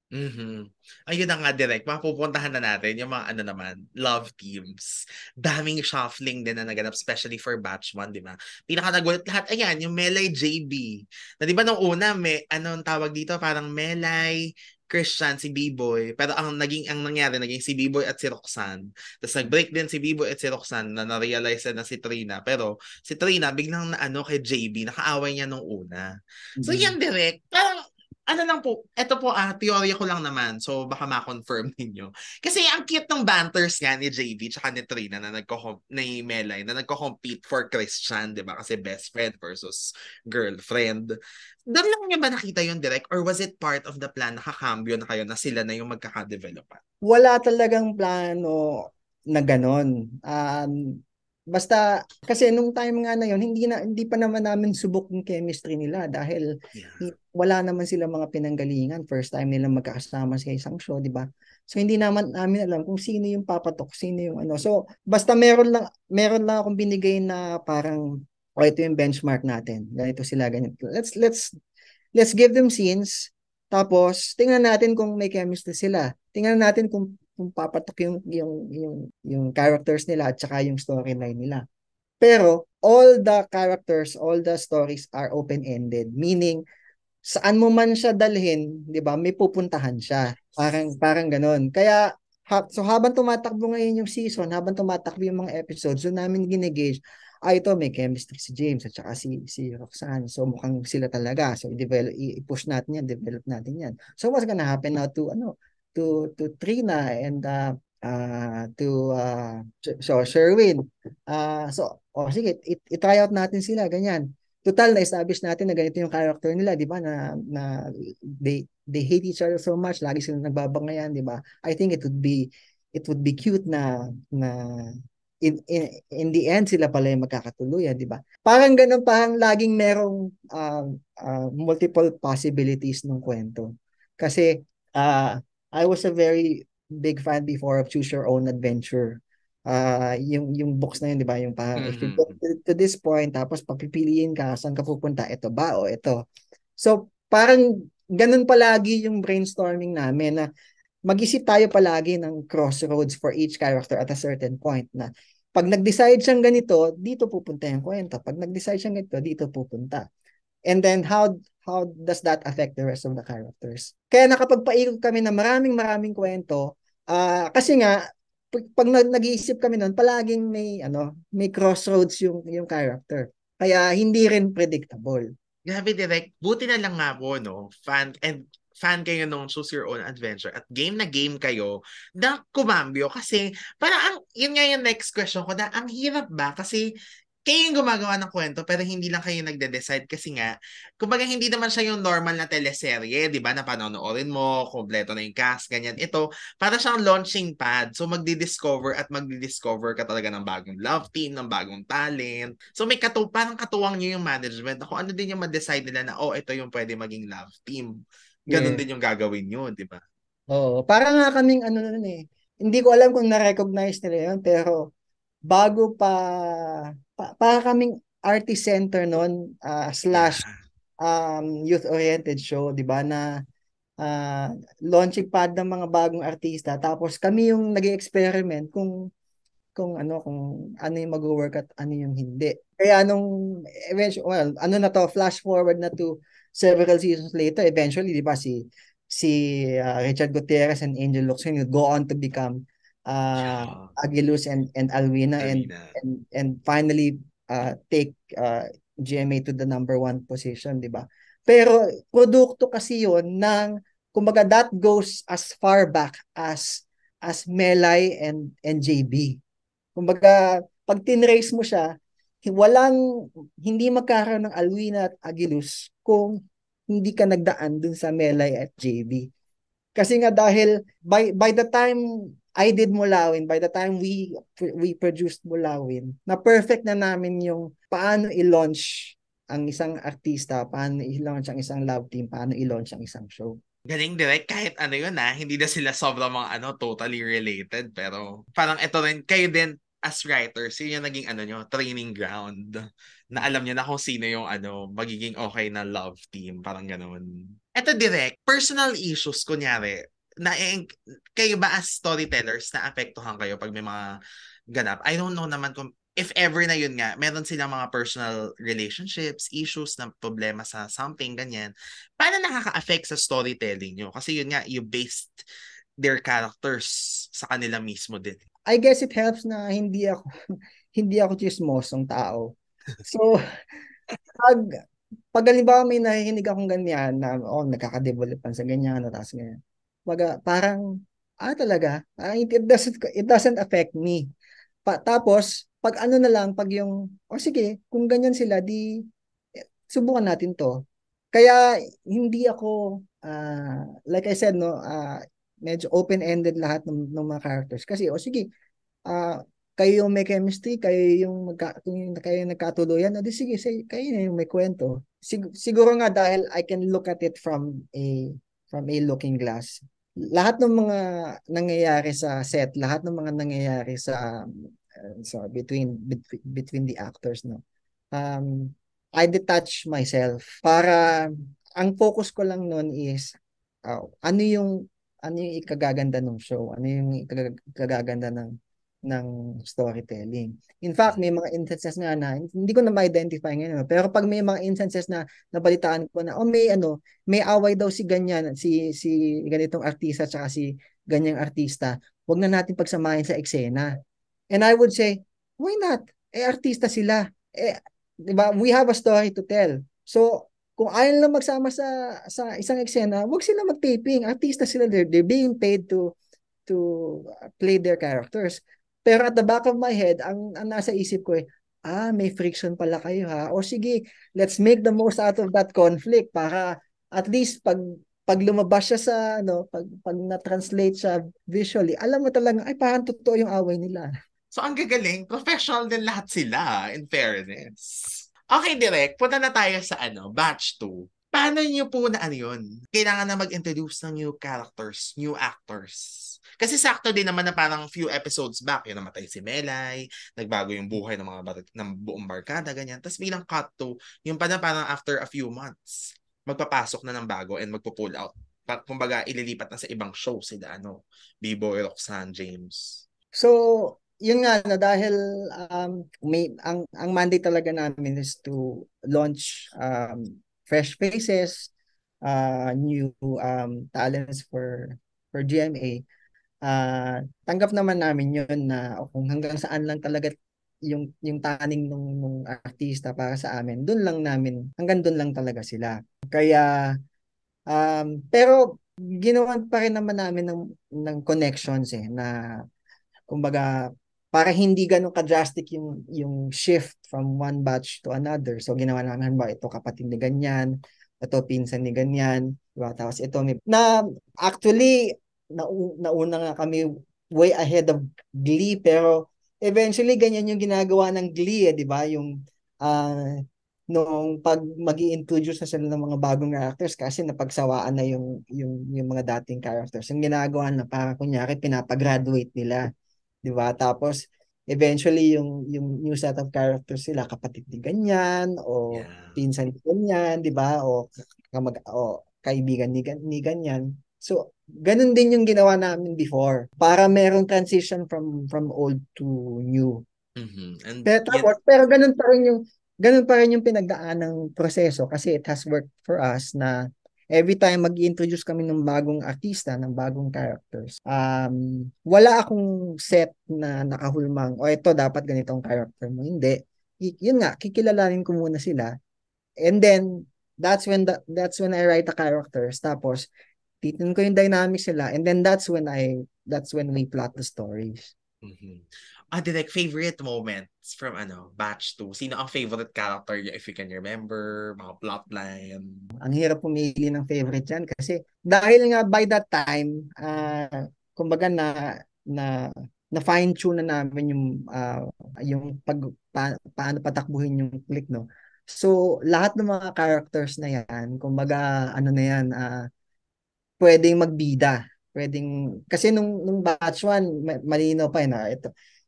Ayun na nga direct, mapupuntahan na natin yung mga naman, love teams. Daming shuffling din na naganap, especially for batch 1, di ba? Pinaka nagulat lahat, ayan, yung Melay JB. Na di ba nung una, anong tawag dito, parang Melay, Christian, si B-Boy. Pero ang nangyari, naging si B-Boy at si Roxanne. Tapos nag-break din si B-Boy at si Roxanne na na-realize na si Trina. Pero si Trina, biglang kay JB, nakaaway niya nung una. So yan direct, parang lang po, ito po teorya ko lang naman, so baka ma-confirm ninyo. Kasi ang cute ng banters nga ni JV tsaka ni Trina ni Melay na nagko-compete for Christian, di ba? Kasi best friend versus girlfriend. Doon lang niya ba nakita yung direct or was it part of the plan nakakambyo na kayo na sila na yung magkaka-developan? Wala talagang plano na ganon. Basta kasi nung time nga na yon hindi pa naman namin subok yung chemistry nila dahil wala naman sila mga pinanggalingan, first time nila magkakasama sa isang show, di ba? So hindi naman namin alam kung sino yung papatok, sino yung so basta meron lang akong binigay na parang ito yung benchmark natin, ganito sila, ganito. Let's give them scenes, tapos tingnan natin kung may chemistry sila, tingnan natin kung papatok yung characters nila at saka yung storyline nila. Pero all the characters, all the stories are open-ended, meaning saan mo man siya dalhin, 'di ba? May pupuntahan siya. Parang ganoon. Kaya so habang tumatakbo ngayon yung season, habang tumatakbo yung mga episodes, so namin ginegauge ito may chemistry si James at saka si Roxanne. So mukhang sila talaga. So i-push natin yan, develop natin yan. So what's gonna happen now to Trina and so Sherwin. Sige, i-try out natin sila, ganyan. Total na-establish natin na ganito yung character nila, di ba? Na they hate each other so much, lagi silang nagbabangayan, di ba? I think it would be cute na in the end sila pala yung magkakatuluyan, di ba? Parang ganun, parang laging merong multiple possibilities ng kwento. Kasi I was a very big fan before of Choose Your Own Adventure. Yung books na yun, di ba? Yung parang if you get to this point, tapos papipiliin ka, saan ka pupunta? Ito ba o ito? So, parang ganun palagi yung brainstorming namin na mag-isip tayo palagi ng crossroads for each character at a certain point na pag nag-decide siyang ganito, dito pupunta yung kwento. Pag nag-decide siyang ganito, dito pupunta. And then how does that affect the rest of the characters? Kaya nakapagpaikot kami ng maraming kwento kasi nga pag nag-iisip kami noon, palaging may crossroads yung character. Kaya hindi rin predictable. Grabe, Direk. Buti na lang nga po, no? Fan kayo nung Choose Your Own Adventure at game na game kayo na kumambyo kasi parang yun nga yung next question ko na ang hirap ba kasi kayo yung gumagawa ng kwento pero hindi lang kayo nagde-decide kasi nga kumbaga hindi naman siya yung normal na teleserye, di ba, na panonoorin mo, kompleto na yung cast, ganyan. Ito, para siyang launching pad. So magdi-discover ka talaga ng bagong love team, ng bagong talent. So parang katuwang nyo yung management na kung ano din yung ma-decide nila na ito yung pwede maging love team. Ganon Yeah. din yung gagawin nyo, di ba? Oo, para nga kaming nun eh. Hindi ko alam kung na-recognize nila yun, pero bago para kaming artist center nun, slash Yeah. youth-oriented show, di ba, na launching pad ng mga bagong artista. Tapos kami yung nag-experiment kung ano yung mag-work at ano yung hindi. Kaya eventually, flash forward na to several seasons later, eventually, di ba, si Richard Gutierrez and Angel Locsin would go on to become Yeah. Agilus and Alwina Alina. and finally take GMA to the number 1 position, di ba? Pero produkto kasi yun kumbaga that goes as far back as Melay and JB. Kumbaga, pag tinrace mo siya, hindi magkakaroon ng Alwina at Agilus kung hindi ka nagdaan dun sa Melay at JB. Kasi nga dahil by the time I did Mulawin, by the time we produced Mulawin, na perfect na namin yung paano i-launch ang isang artista, paano i-launch ang isang love team, paano i-launch ang isang show. Galing, Direk, kahit ano yun hindi na sila sobrang mga totally related, pero parang ito rin, kayo din as writers, yun yung naging training ground, na alam niyo na kung sino yung magiging okay na love team, parang ganun. Ito, Direk, personal issues, kunyari, kayo ba as storytellers na apektuhan kayo pag may mga ganap? I don't know naman kung if ever na yun nga, meron silang mga personal relationships, issues na problema sa something, ganyan. Paano nakaka-affect sa storytelling nyo? Kasi yun nga, you based their characters sa kanila mismo din. I guess it helps na hindi ako chismosong tao. So, pag halimbawa may nahihinig akong ganyan na nagkaka-develop sa ganyan, tapos ganyan. Parang talaga, it doesn't affect me. Tapos, pag na lang, pag yung, sige, kung ganyan sila, subukan natin to. Kaya, hindi ako, like I said, no, medyo open-ended lahat ng mga characters. Kasi, sige, kayo yung may chemistry, kayo yung nagkatuluyan, sige, kayo na yung may kwento. Siguro nga dahil I can look at it from a looking glass. Lahat ng mga nangyayari sa set, lahat ng mga nangyayari between the actors, no. I detach myself para ang focus ko lang noon is ano yung ikagaganda ng show, ano yung ikagaganda ng storytelling. In fact, may mga instances nga na hindi ko na ma-identify ngayon, pero pag may mga instances na nabalitaan ko na may away daw si ganitong artista at si ganyang artista, wag na natin pagsamahin sa eksena. And I would say, why not? artista sila. 'Di ba? We have a story to tell. So, kung ayaw lang magsama sa isang eksena, wag sila mag-taping. Artista sila, they're being paid to play their characters. Pero at the back of my head, ang nasa isip ko may friction pala kayo ha. O sige, let's make the most out of that conflict para at least pag lumabas siya sa pag na-translate siya visually, alam mo talaga ay parang totoo yung away nila. So, ang gagaling, professional din lahat sila, in fairness. Okay, Direk, punta na tayo sa batch 2. Paano niyo po na yun? Kailangan na mag-introduce ng new characters, new actors. Kasi sakto din naman na parang few episodes back, yung namatay si Melay, nagbago yung buhay ng ng buong barkada, ganyan. Tapos bilang cut to, yung pa na parang after a few months, magpapasok na ng bago and magpo-pull out. Kumbaga, ililipat na sa ibang show sila, B-Boy, Roxanne, James. So, yun nga dahil ang mandate talaga namin is to launch fresh faces, new talents for GMA. Tanggap naman namin yun na kung hanggang saan lang talaga yung taning nung artista para sa amin, hanggang doon lang talaga sila. Kaya pero ginawan pa rin naman namin ng connections na kumbaga para hindi ganun ka-drastic yung shift from one batch to another. So ginawa namin ba ito kapatid ni ganyan, ito pinsan ni ganyan, diba? Tapos ito na actually nauna nga kami way ahead of Glee, pero eventually ganyan yung ginagawa ng Glee, di ba? Yung nung pag magi-introduce na sila ng mga bagong characters kasi napagsawaan na yung mga dating characters. Yung ginagawa na para kunyari pinapagraduate nila. 'Di ba? Tapos eventually yung new set of characters sila kapatid ni ganyan o pinsan ni ganyan, 'di ba? O kaibigan ni ganyan. So, ganun din yung ginawa namin before para merong transition from old to new. Mm-hmm. And Pero ganun pa rin yung pinagdaan ng proseso kasi it has worked for us na every time mag-introduce kami ng bagong artista, ng bagong characters, wala akong set na nakahulmang, ito dapat ganitong character mo. Hindi. Yun nga, kikilalanin ko muna sila. And then, that's when I write the characters. Tapos, titin ko yung dynamics nila. And then, that's when we plot the stories. Mm-hmm. Direct favorite moments from batch 2. Sino ang favorite character niya if you can remember, mga plotline? Ang hirap pumili ng favorite yan kasi dahil nga by that time, kumbaga na fine tune na namin yung paano patakbuhin yung click, no. So lahat ng mga characters na yan, kumbaga na yan, pwedeng magbida. Kasi nung batch 1, malinaw pa na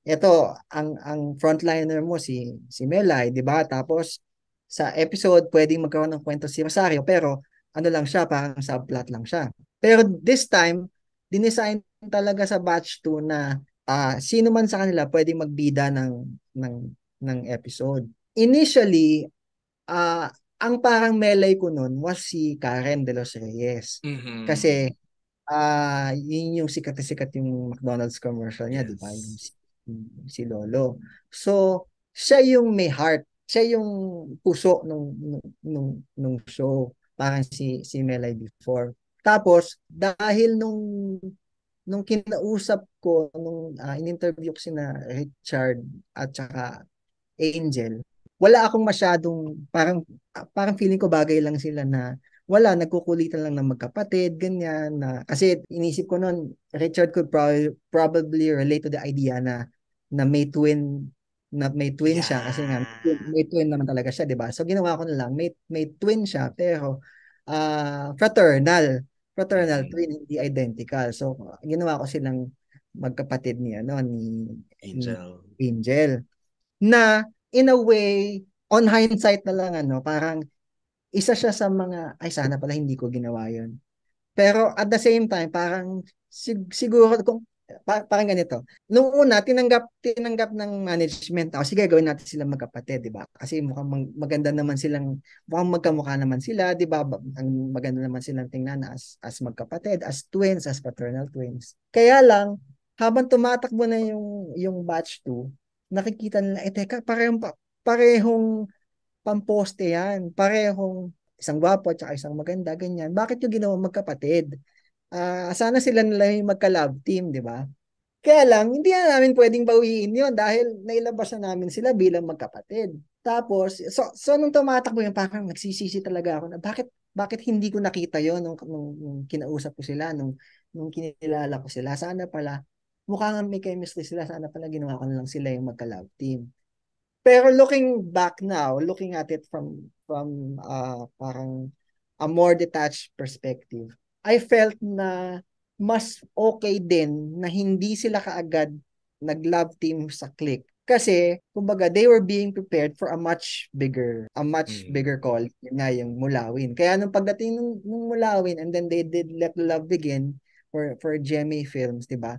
ito ang frontliner mo si Melay, 'di ba? Tapos sa episode pwedeng magkaroon ng kwento si Rosario pero lang siya, parang subplot lang siya. Pero this time dinesign talaga sa batch 2 na sino man sa kanila pwedeng magbida ng episode. Initially, ang parang Melay ko noon was si Karen De Los Reyes. Mm-hmm. Kasi yun yung sikat yung McDonald's commercial niya, di ba? Yung si Lolo. So, siya yung may heart. Siya yung puso nung show. Parang si Melay before. Tapos, dahil nung kinausap ko, nung in-interview ko sina Richard at saka Angel, wala akong masyadong, parang feeling ko bagay lang sila na nagkukulitan lang ng magkapatid, ganyan. Kasi inisip ko noon, Richard could probably relate to the idea na may twin siya kasi nga may twin naman talaga siya, 'di ba? So ginawa ko na lang, may twin siya pero fraternal twin, hindi identical. So ginawa ko silang magkapatid ni Angel na in a way on hindsight na lang parang isa siya sa mga, ay sana pala hindi ko ginawa yun. Pero at the same time, parang siguro, parang ganito. Nung una, tinanggap ng management, sige, gawin natin silang magkapatid, di ba? Kasi mukhang maganda naman mukhang magkamukha naman sila, di ba? Ang maganda naman silang tingnan as magkapatid, as twins, as paternal twins. Kaya lang, habang tumatakbo na yung batch 2, nakikita nila, teka, parehong pamposte yan. Parehong isang gwapo at saka isang maganda, ganyan. Bakit yung ginawa magkapatid? Sana sila nila yung magka-love team, di ba? Kaya lang, hindi na namin pwedeng bawiin yun dahil nailabas na namin sila bilang magkapatid. Tapos, so nung tumatakbo yun, parang nagsisisi talaga ako na bakit hindi ko nakita yon nung kinausap ko sila, nung kinilala ko sila. Sana pala, mukhang may chemistry sila, sana pala ginawa ko na lang sila yung magka-love team. Pero looking back now, looking at it from parang a more detached perspective, I felt na mas okay din na hindi sila kaagad nag-love team sa click. Kasi, kumbaga, they were being prepared for a much bigger call. Yun nga, yung Mulawin. Kaya nung pagdating nung Mulawin, and then they did Let Love Begin for GMA Films, di ba?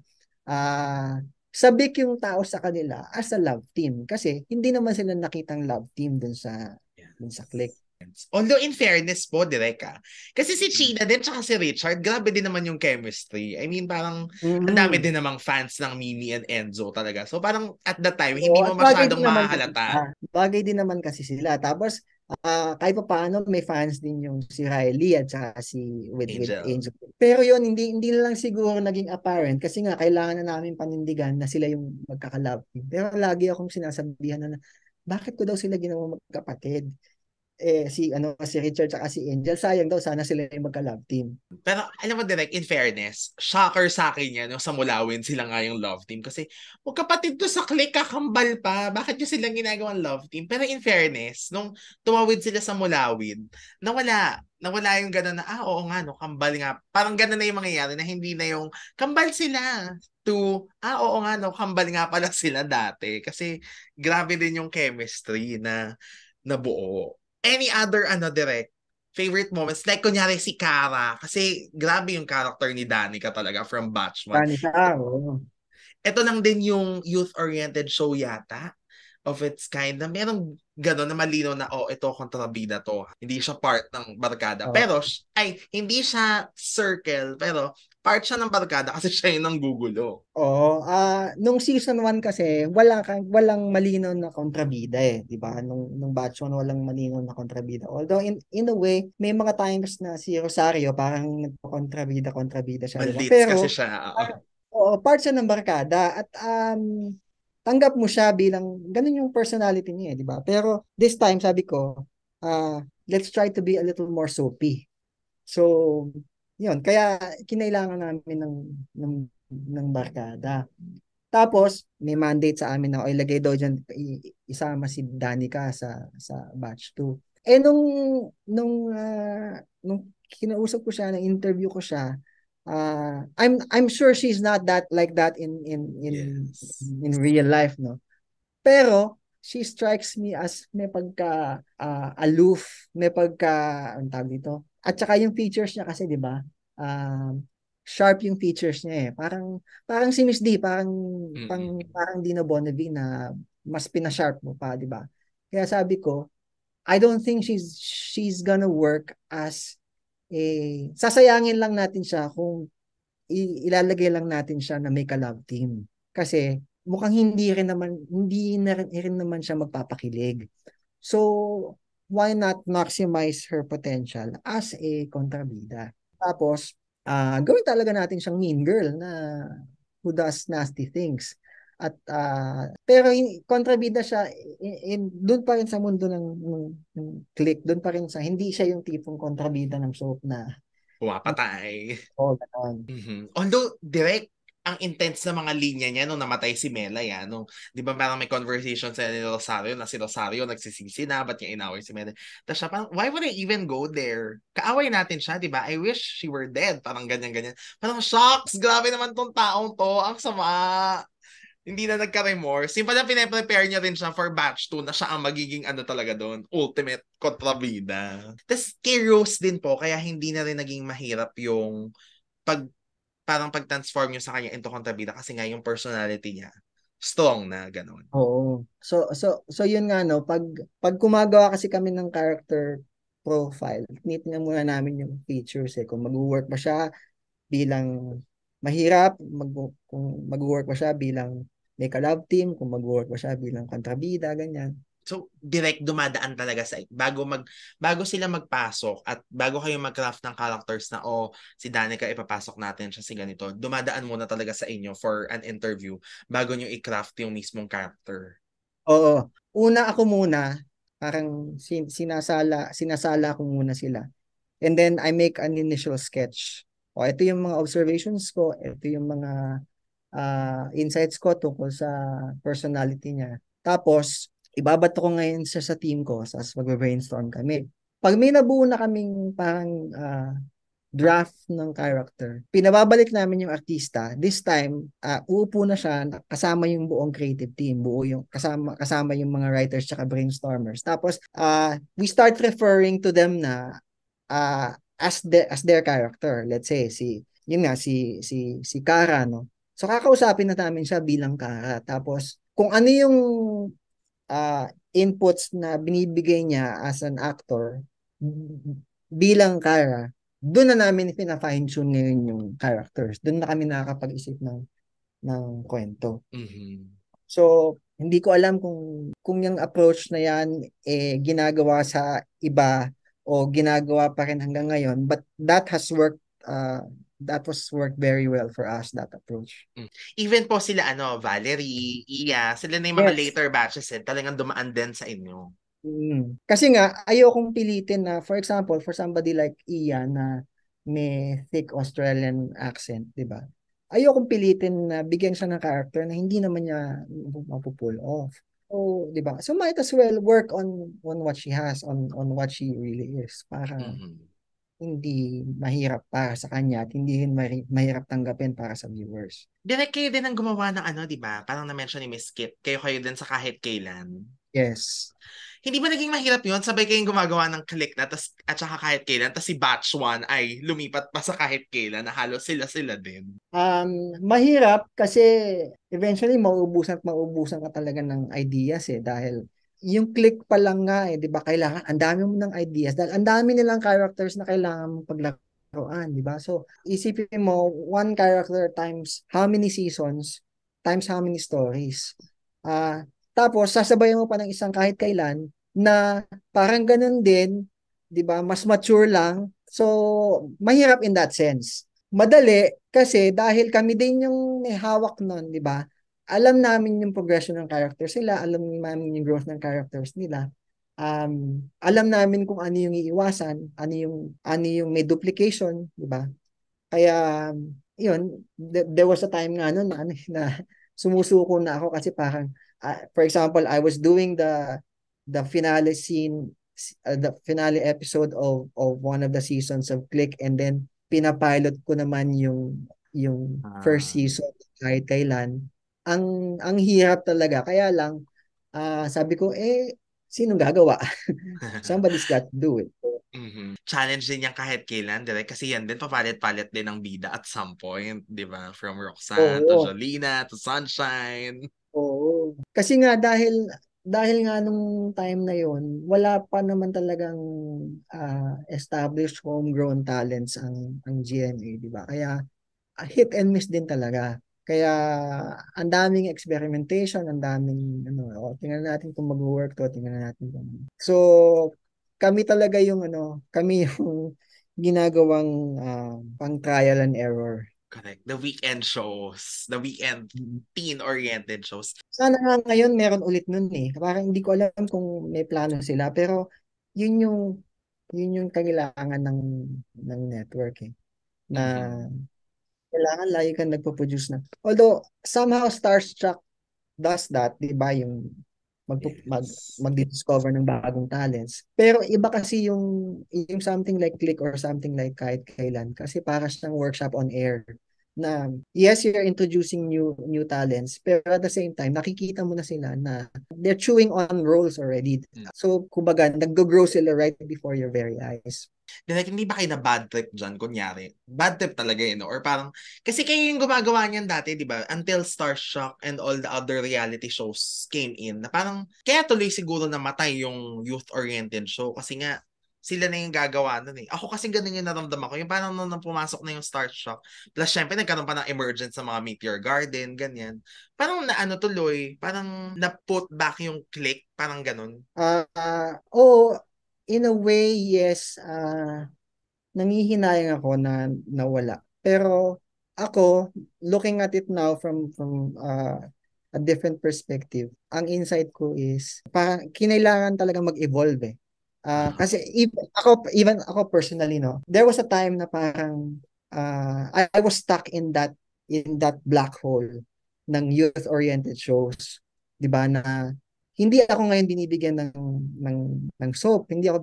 Sabik yung tao sa kanila as a love team kasi hindi naman sila nakitang love team dun sa click. Although in fairness po, Direk, kasi si China din tsaka si Richard, grabe din naman yung chemistry. I mean, parang ang dami din namang fans ng Mimi and Enzo talaga. So parang at that time, hindi Oo, mo at bagay masyadong din naman kasi sila. mahahalata. Bagay din naman kasi sila. Tapos kahit pa paano may fans din yung si Riley at saka si with Angel. Angel. Pero yun hindi na lang siguro naging apparent kasi nga kailangan na namin panindigan na sila yung magkaka-love team. Pero lagi akong sinasabihan na bakit ko daw sila ginawa magkapatid? Si Richard at si Angel, sayang daw sana sila yung magka-love team. Pero alam mo, Direk, in fairness, shocker sa akin yan, yung sa Mulawin sila nga yung love team. Kasi, kapatid to sa clique, kakambal pa. Bakit nyo silang ginagawang love team? Pero in fairness, nung tumawid sila sa Mulawin, nawala yung gano'n na, oo nga, no, kambal nga. Parang gano'n na yung mangyayari na hindi na yung kambal sila to, oo nga, no, kambal nga pala sila dati. Kasi, grabe din yung chemistry na nabuo. Any other, Direk, favorite moments? Like, kunyari si Kara. Kasi, grabe yung character ni Danica talaga from Batch 1. Danica, oo. Ito lang din yung youth-oriented show yata of its kind na merong gano'n na malinaw na, ito kontrabida to. Hindi siya part ng barkada. Pero, hindi siya circle, pero part siya ng barkada kasi siya yung nanggugulo. Oo, nung season 1 kasi walang malinaw na kontrabida 'di ba? Nung batch 1 walang malinaw na kontrabida. Although in a way, may mga times na si Rosario parang nagko-kontrabida siya, 'di ba? Malits kasi Pero siya. oo, part siya ng barkada at tanggap mo siya bilang ganun yung personality niya, 'di ba? Pero this time sabi ko, let's try to be a little more soapy. So, yun, kaya kinailangan namin ng ng barkada. Tapos, may mandate sa amin na ilagay daw dyan, isama si Danica sa batch 2. Nung kinausap ko siya, nang interview ko siya, I'm sure she's not that like that Yes. in real life, no? Pero, she strikes me as may pagka aloof, may pagka, ang tawag dito. At saka yung features niya kasi, di ba? Sharp yung features niya eh. Parang si Miss D, parang Dino Bonnevie na mas pinasharp mo pa, di ba? Kaya sabi ko, I don't think she's gonna work as sasayangin lang natin siya kung ilalagay lang natin siya na may ka-love team. Kasi mukhang hindi na rin naman siya magpapakilig. So, why not maximize her potential as a kontrabida? Tapos, gawin talaga natin siyang mean girl na who does nasty things. At pero kontrabida siya doon pa rin sa mundo ng click, doon pa rin sa hindi siya yung tipong kontrabida ng soap na Pumapatay. ganon. Although, direct, ang intense na mga linya niya nung namatay si Mela yan. Nung, di ba parang may conversation sa ni Rosario na si Rosario nagsisisi na, ba't niya inaway si Mela? Tapos siya parang, why would I even go there? Kaaway natin siya, di ba? I wish she were dead. Parang ganyan-ganyan. Parang, shocks! Grabe naman tong taong to. Ang sama. Hindi na nagka-remorse. Yung pala pinaprepare niya rin siya for batch 2 na siya ang magiging talaga doon, ultimate kontrabida. Tapos kay Rose din po, kaya hindi na rin naging mahirap yung pag parang pag-transform niyo sa kanya into kontrabida kasi nga yung personality niya strong na gano'n. Oo. So yun nga no, pag gumagawa kasi kami ng character profile, tinitingnan muna namin yung features kung mag-work ba siya bilang mahirap, kung mag-work ba siya bilang may ka-love team, kung mag-work ba siya bilang kontrabida, ganyan. So, direct dumadaan talaga sa bago sila magpasok at bago kayo mag-craft ng characters na si Danica ipapasok natin siya si ganito. Dumadaan muna talaga sa inyo for an interview bago nyo i-craft yung mismong character. Oo. Una ako muna, parang sinasala ko muna sila. And then I make an initial sketch. O ito yung mga observations ko, ito yung mga insights ko tungkol sa personality niya. Tapos, ibabato ko ngayon siya sa team ko, magbe-brainstorm kami. Pag may nabuo na kaming parang draft ng character, pinababalik namin yung artista. This time, uupo na siya kasama yung buong creative team, buo yung kasama yung mga writers tsaka brainstormers. Tapos, we start referring to them na as their character. Let's say si Kara, no. So kakausapin na namin siya bilang Kara. Tapos kung ano yung inputs na binibigay niya as an actor bilang Kara, doon na namin fine tune ngayon yung characters. Doon na kami nakakapag-isip ng kwento. Mm-hmm. So, hindi ko alam kung yung approach na yan ginagawa sa iba o ginagawa pa rin hanggang ngayon, but that was worked very well for us, that approach. Even po sila Valerie, Iya, sila na yung mga Yes. later batches talagang dumaan din sa inyo. Kasi nga ayokong pilitin na, for example, for somebody like Iya na may thick Australian accent, 'di ba? Ayokong pilitin na bigyan siya ng character na hindi naman niya mapupull off. So, 'di ba? So might as well work on what she has, on what she really is, para hindi mahirap para sa kanya at hindi mahirap tanggapin para sa viewers. Direct kayo din ang gumawa ng 'di ba? Parang na-mention ni Miss Kit, kayo din sa Kahit Kailan. Yes. Hindi ba naging mahirap yun? Sabay kayong gumagawa ng click na at saka Kahit Kailan, tas si Batch 1 ay lumipat pa sa Kahit Kailan na halos sila din. Mahirap kasi eventually mauubusan ka talaga ng ideas dahil yung click pa lang nga 'di ba, kailangan ang dami mo ng ideas dahil ang dami nilang characters na kailangan mong paglaruan, 'di ba? So isipin mo, one character times how many seasons times how many stories. Tapos sasabayan mo pa ng isang Kahit Kailan na parang ganun din, 'di ba? Mas mature lang. So mahirap in that sense. Madali kasi dahil kami din yung may hawak nun, 'di ba? Alam namin yung progression ng characters nila, alam namin yung growth ng characters nila. Alam namin kung ano yung iiwasan, ano yung may duplication, 'di ba? Kaya yun, there was a time nga noon na sumusuko na ako kasi parang for example, I was doing the finale scene, the finale episode of one of the seasons of Click, and then pinapilot ko naman yung first season Kahit Kailan. Ang hirap talaga. Kaya lang sabi ko sinong gagawa? Somebody's got to do it. Challenge din yung Kahit Kailan, direct, kasi yan din papalit-palit din ng bida at some point, 'di ba? From Roxanne to Jolina to Sunshine. Oo. Kasi nga dahil nga nung time na yon, wala pa naman talagang established homegrown talents ang GMA, di ba? Kaya hit and miss din talaga. Kaya ang daming experimentation, ang daming tingnan natin kung mag-work to, tingnan natin kung. So kami talaga yung kami yung ginagawang pang trial and error. Correct. The weekend shows. The weekend teen-oriented shows. Sana nga ngayon meron ulit nun Parang hindi ko alam kung may plano sila. Pero yun yung kailangan ng network Na kailangan lagi kang nagpo-produce na. Although somehow Starstruck does that, di ba? Yung mag-discover ng bagong talents. Pero iba kasi yung something like Click or something like Kahit Kailan kasi para siyang workshop on air na yes, you're introducing new talents, pero at the same time nakikita mo na sila na they're chewing on roles already. So kumbaga nag-grow sila right before your very eyes. Like, hindi ba kayo na bad trip dyan, kunyari? Bad trip talaga Or parang, kasi kayo yung gumagawa niyan dati, di ba? Until Starstruck and all the other reality shows came in, na parang, kaya tuloy siguro namatay yung youth-oriented show kasi nga, sila na yung gagawa nun eh. Ako kasi ganun yung naramdaman ko. Yung parang nung pumasok na yung Starstruck, plus syempre nagkaroon pa ng emergence sa mga Meteor Garden, ganyan. Parang naano tuloy, parang na-put back yung click, parang ganun. Oo, in a way, yes. Nangihinayang ako na nawala. Pero ako, looking at it now from a different perspective, ang insight ko is parang kinailangan talaga mag-evolve eh. Kasi even ako personally, no, there was a time na parang I was stuck in that black hole ng youth-oriented shows, 'di ba, na hindi ako ngayon binibigyan ng ng soap, hindi ako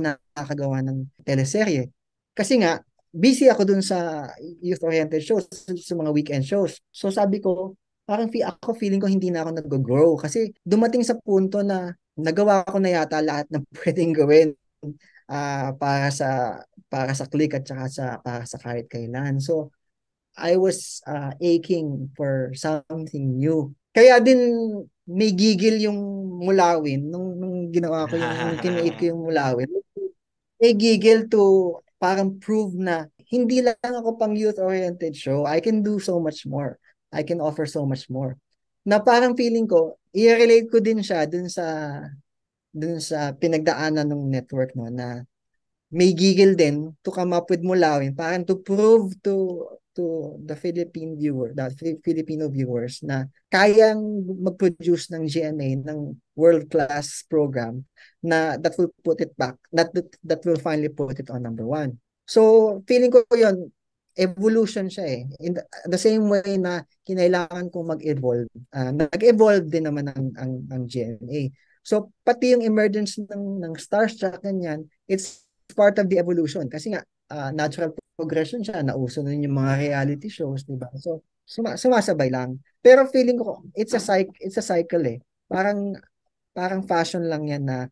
nakakagawa ng teleserye. Kasi nga busy ako dun sa youth-oriented shows, sa mga weekend shows. So sabi ko, parang feeling ko hindi na ako nag-grow kasi dumating sa punto na nagawa ko na yata lahat ng pwedeng gawin ah, para sa para sa click at saka para sa kahit kailan. So I was aching for something new. Kaya din may gigil yung Mulawin nung ginawa ko nung kinuit ko yung Mulawin. May gigil to parang prove na hindi lang ako pang youth-oriented show. I can do so much more. I can offer so much more. Na parang feeling ko, i-relate ko din siya dun sa pinagdaanan ng network no na may gigil din to come up with Mulawin, parang to prove to the Filipino viewers na kayang mag-produce ng GMA ng world-class program na that will put it back, that will finally put it on number one. So, feeling ko yun, evolution siya eh. In the same way na kinailangan kong mag-evolve, nag-evolve din naman ang GMA. So, pati yung emergence ng Starstruck, ganyan, it's part of the evolution kasi nga natural progression siya, nauso na yung mga reality shows, di ba? So sumasabay lang. Pero feeling ko it's a cycle eh. Parang fashion lang yan na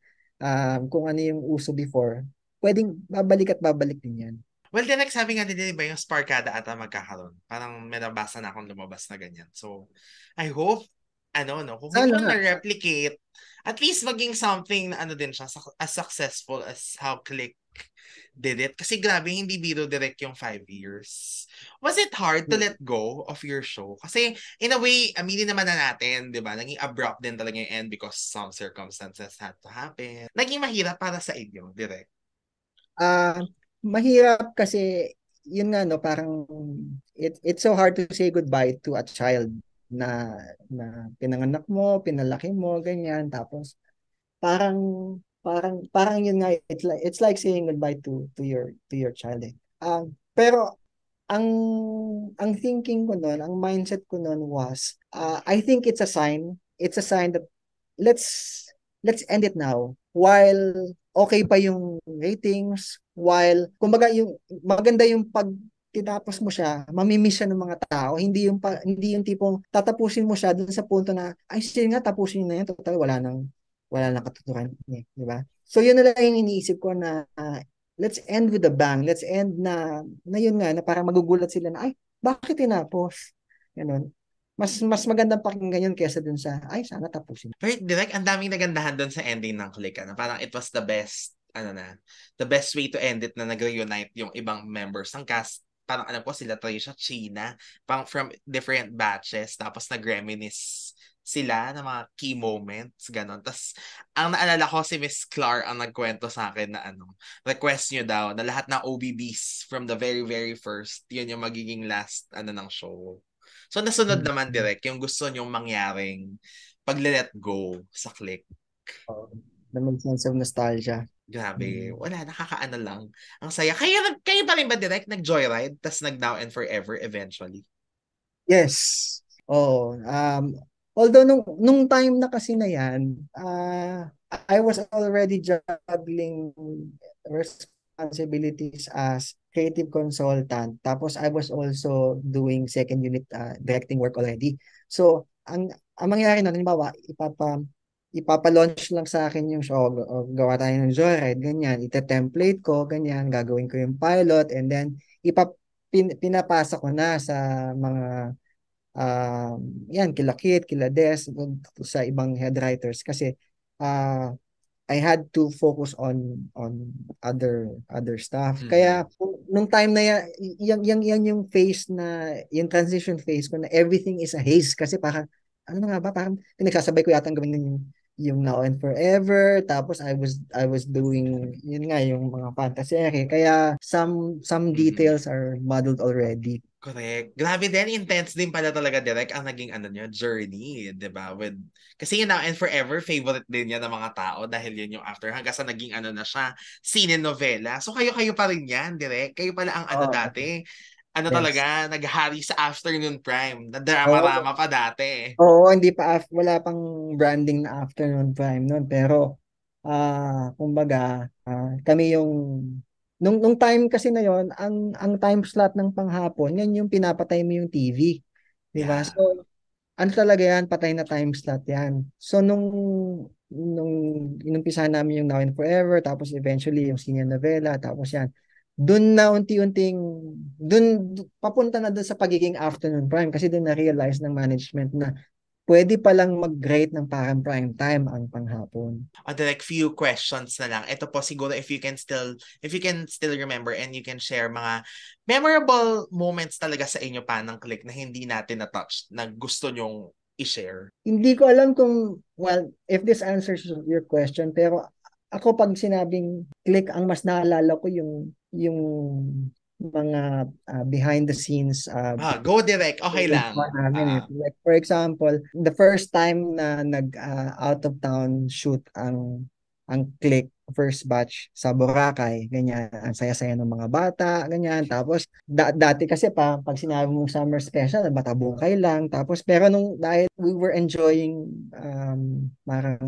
kung ano yung uso before, pwedeng babalik at babalik din yan. Well, the next sabi nga din ba yung Sparkada ata magkakaroon. Parang may nabasa na akong lumabas na ganyan. So, I hope, kung hindi Sana man nga. ma-replicate, at least maging something na din siya, as successful as how Click did it. Kasi grabe, hindi biro direct yung 5 years. Was it hard to let go of your show? Kasi in a way, aminin naman na natin, di ba? Naging abrupt din talaga yung end because some circumstances had to happen. Naging mahirap para sa inyo, direct. Ah, Mahirap kasi yun nga no, parang it's so hard to say goodbye to a child na pinanganak mo, pinalaki mo, ganyan. Tapos parang parang yun nga, it's like saying goodbye to your child eh. Pero ang ang thinking ko noon, ang mindset ko noon was I think it's a sign that let's let's end it now while okay pa yung ratings, while kumbaga yung maganda yung pag tinapos mo siya, mamimiss siya ng mga tao, hindi yung tipong tatapusin mo siya dun sa punto na ay sige nga tapusin na yan, total wala nang katuturan eh, di ba? So yun na lang yung iniisip ko na let's end with a bang. Let's end na yun nga na parang magugulat sila na ay bakit tinapos? Ganun. Mas magandang pakinggan yun kaysa dun sa ay sana tapusin. Pero direct, ang daming nagandahan doon sa ending ng Click. Parang it was the best, the best way to end it na nag-reunite yung ibang members ng cast. Parang alam ko sila Trisha, China, pang from different batches. Tapos nag-reminisce sila ng mga key moments, ganon. Tapos, ang naalala ko si Miss Clark ang nagkwento sa akin na request nyo daw na lahat ng OBBs from the very, very first, yun yung magiging last, ng show. So, nasunod naman direct yung gusto nyong mangyaring pag-let go sa Click. Na may sense of nostalgia. Grabe. Wala, nakakaano lang. Ang saya. Kayo pa rin ba direct nag-joyride tas nag-now and forever eventually? Yes. Oo. Although nung time na kasi na yan, I was already juggling responsibilities as creative consultant. Tapos I was also doing second unit directing work already. So, ang mangyayari nun, halimbawa, ipapa-launch lang sa akin yung show, o gawa tayo ng joyride, ganyan, ite-template ko, ganyan, gagawin ko yung pilot, and then, pinapasa ko na sa mga yan, kila Kit, kila Des, sa ibang head writers kasi I had to focus on other stuff. Mhm. Kaya nung time na yan yung phase na yung transition phase ko na everything is a haze kasi parang ano na nga ba parang pinagsasabay ko yata ang gawin yung Now and Forever tapos I was doing yun nga yung mga fantasy kaya some Mhm. details are muddled already. Correct. Grabe din, intense din pala talaga direct ang naging ano niya, journey, 'di ba? Kasi yun Now and Forever favorite din niya ng mga tao dahil yun yung after hanggang sa naging ano na siya, cinenovela. So kayo-kayo pa rin yan, direct. Kayo pala ang ano Oh, dati, ano yes. talaga, naghari sa afternoon prime. Na drama-rama Oo. pa dati. Oo, hindi pa wala pang branding na afternoon prime noon pero kumbaga kami yung nung time kasi na yon ang time slot ng panghapon yan yung pinapatay mo yung TV, 'di ba? Yeah. So ano talaga yan, patay na time slot yan. So nung inumpisahan namin yung Now and Forever tapos eventually yung Senior Novela tapos yan doon na unti-unting papunta na doon sa pagiging afternoon prime kasi doon na realize ng management na pwede palang mag-rate ng parang prime time ang panghapon. Like few questions na lang. Ito po siguro if you can still remember and you can share mga memorable moments talaga sa inyo pa ng click na hindi natin na-touch na gusto nyong i-share. Hindi ko alam kung, well, if this answers your question, pero ako pag sinabing click, ang mas naalala ko yung mga behind the scenes Go direct. Okay kwentuhan lang. namin eh. Like for example, the first time na nag out of town shoot ang click first batch sa Boracay, ganyan, ang saya-saya ng mga bata, ganyan. Tapos dati kasi pag sinabi mong summer special, Batabungkay lang. Tapos pero dahil we were enjoying parang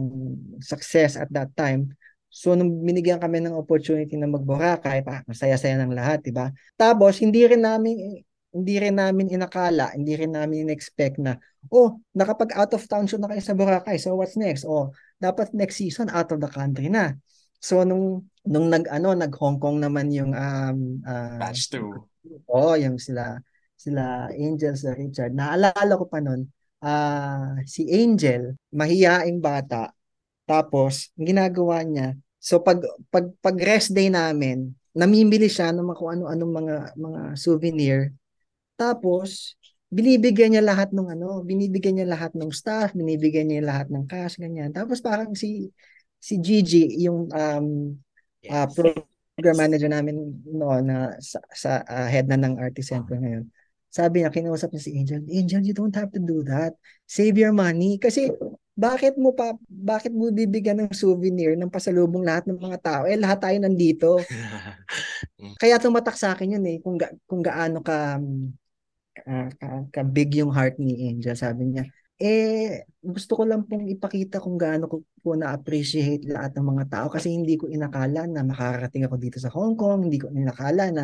success at that time, so nung binigyan kami ng opportunity na mag-Boracay, masaya-saya ng lahat, 'di ba? Tapos hindi rin namin inakala, hindi rin namin in-expect na, oh, nakapag out of town shoot na kayo sa Boracay. So what's next? Oh, dapat next season out of the country na. So nung nag Hong Kong naman yung Batch 2. yung sila Angel sa Richard. Naalala ko pa noon, si Angel, mahiyaing bata. Tapos, ang ginagawa niya, so pag rest day namin, namimili siya ng mga kung ano-anong mga souvenir. Tapos, binibigyan niya lahat ng staff, binibigyan niya lahat ng cash, ganyan. Tapos parang si Gigi, yung Yes. program manager namin noon na head na ng Artist Center ngayon. Sabi niya, kinausap niya si Angel, Angel, you don't have to do that. Save your money. Kasi bakit mo bibigyan ng souvenir ng pasalubong lahat ng mga tao? Eh, lahat tayo nandito. Kaya tumatak sa akin yun eh, kung gaano ka-big yung heart ni Angel. Sabi niya, gusto ko lang pong ipakita kung gaano ko po na-appreciate lahat ng mga tao kasi hindi ko inakala na makakarating ako dito sa Hong Kong, hindi ko inakala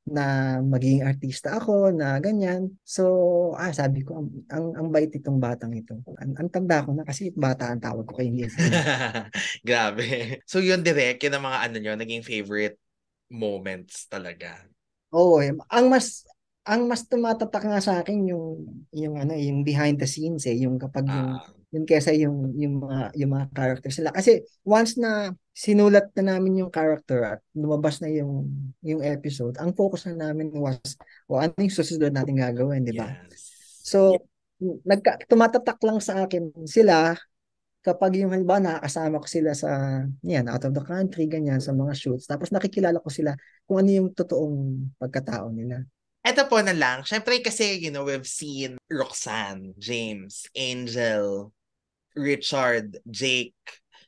na magiging artista ako, na ganyan. So, sabi ko, ang bait itong batang ito. Ang tanda ko na kasi bata ang tawag ko kay Angel. Grabe. So yun direct, yun ang mga ano nyo, naging favorite moments talaga. Oo, ang mas tumatatak nga sa akin yung behind the scenes yung kapag Ah, yung kesa yung mga characters sila kasi once na sinulat na namin yung character at lumabas na yung episode, ang focus na namin was ano yung susunod natin gagawin, di ba? yes. So tumatatak lang sa akin sila kapag yung halimbawa nakakasama ko sila sa out of the country ganyan sa mga shoots tapos nakikilala ko sila kung ano yung totoong pagkatao nila. Eto po na lang. Syempre kasi, we've seen Roxanne, James, Angel, Richard, Jake,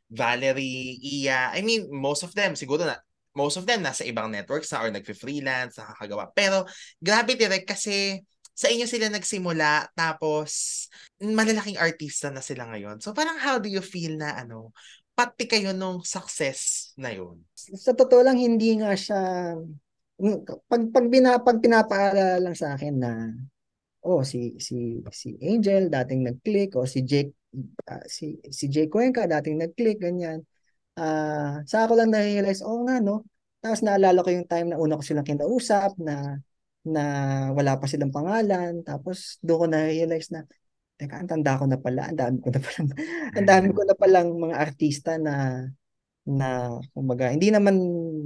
Valerie, Iya. I mean, most of them nasa ibang networks na or nagfi-freelance, nakakagawa. Pero grabe direct kasi sa inyo sila nagsimula tapos malalaking artista na sila ngayon. So parang how do you feel na pati kayo nung success na yun? Sa totoo lang hindi nga siya pag pinapaalala lang sa akin na si Angel dating nag-click o si Jake si Jake Cuenca dating nag-click ganyan. Saka ko lang na-realize nga no. Tapos naalala ko yung time na una ko silang kinausap na wala pa silang pangalan tapos doon ko na-realize na teka, ang tanda ko na pala, ang dami ko na palang mga artista na kumbaga hindi naman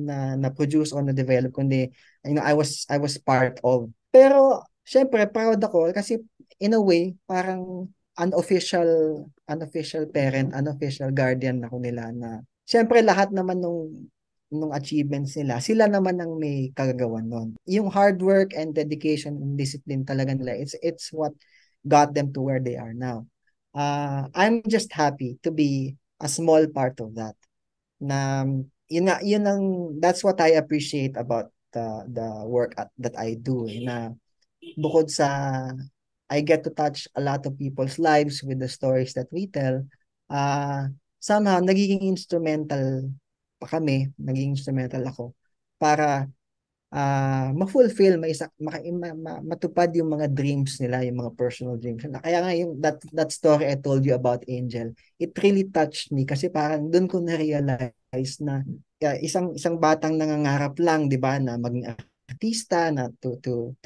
na produce o na develop kundi I was part of. Pero syempre proud ako kasi in a way parang unofficial parent, unofficial guardian ako nila na syempre lahat naman nung achievements nila, sila naman ang may kagagawan nun. Yung hard work and dedication and discipline talaga nila, it's what got them to where they are now. I'm just happy to be a small part of that. Na yun ang that's what I appreciate about the work that I do na bukod sa I get to touch a lot of people's lives with the stories that we tell, somehow nagiging instrumental naging instrumental ako para ma-fulfill, matupad yung mga dreams nila, yung mga personal dreams nila. Kaya nga yung that story I told you about Angel, it really touched me kasi parang doon ko na-realize na isang batang nangangarap lang, 'di ba, na maging artista na to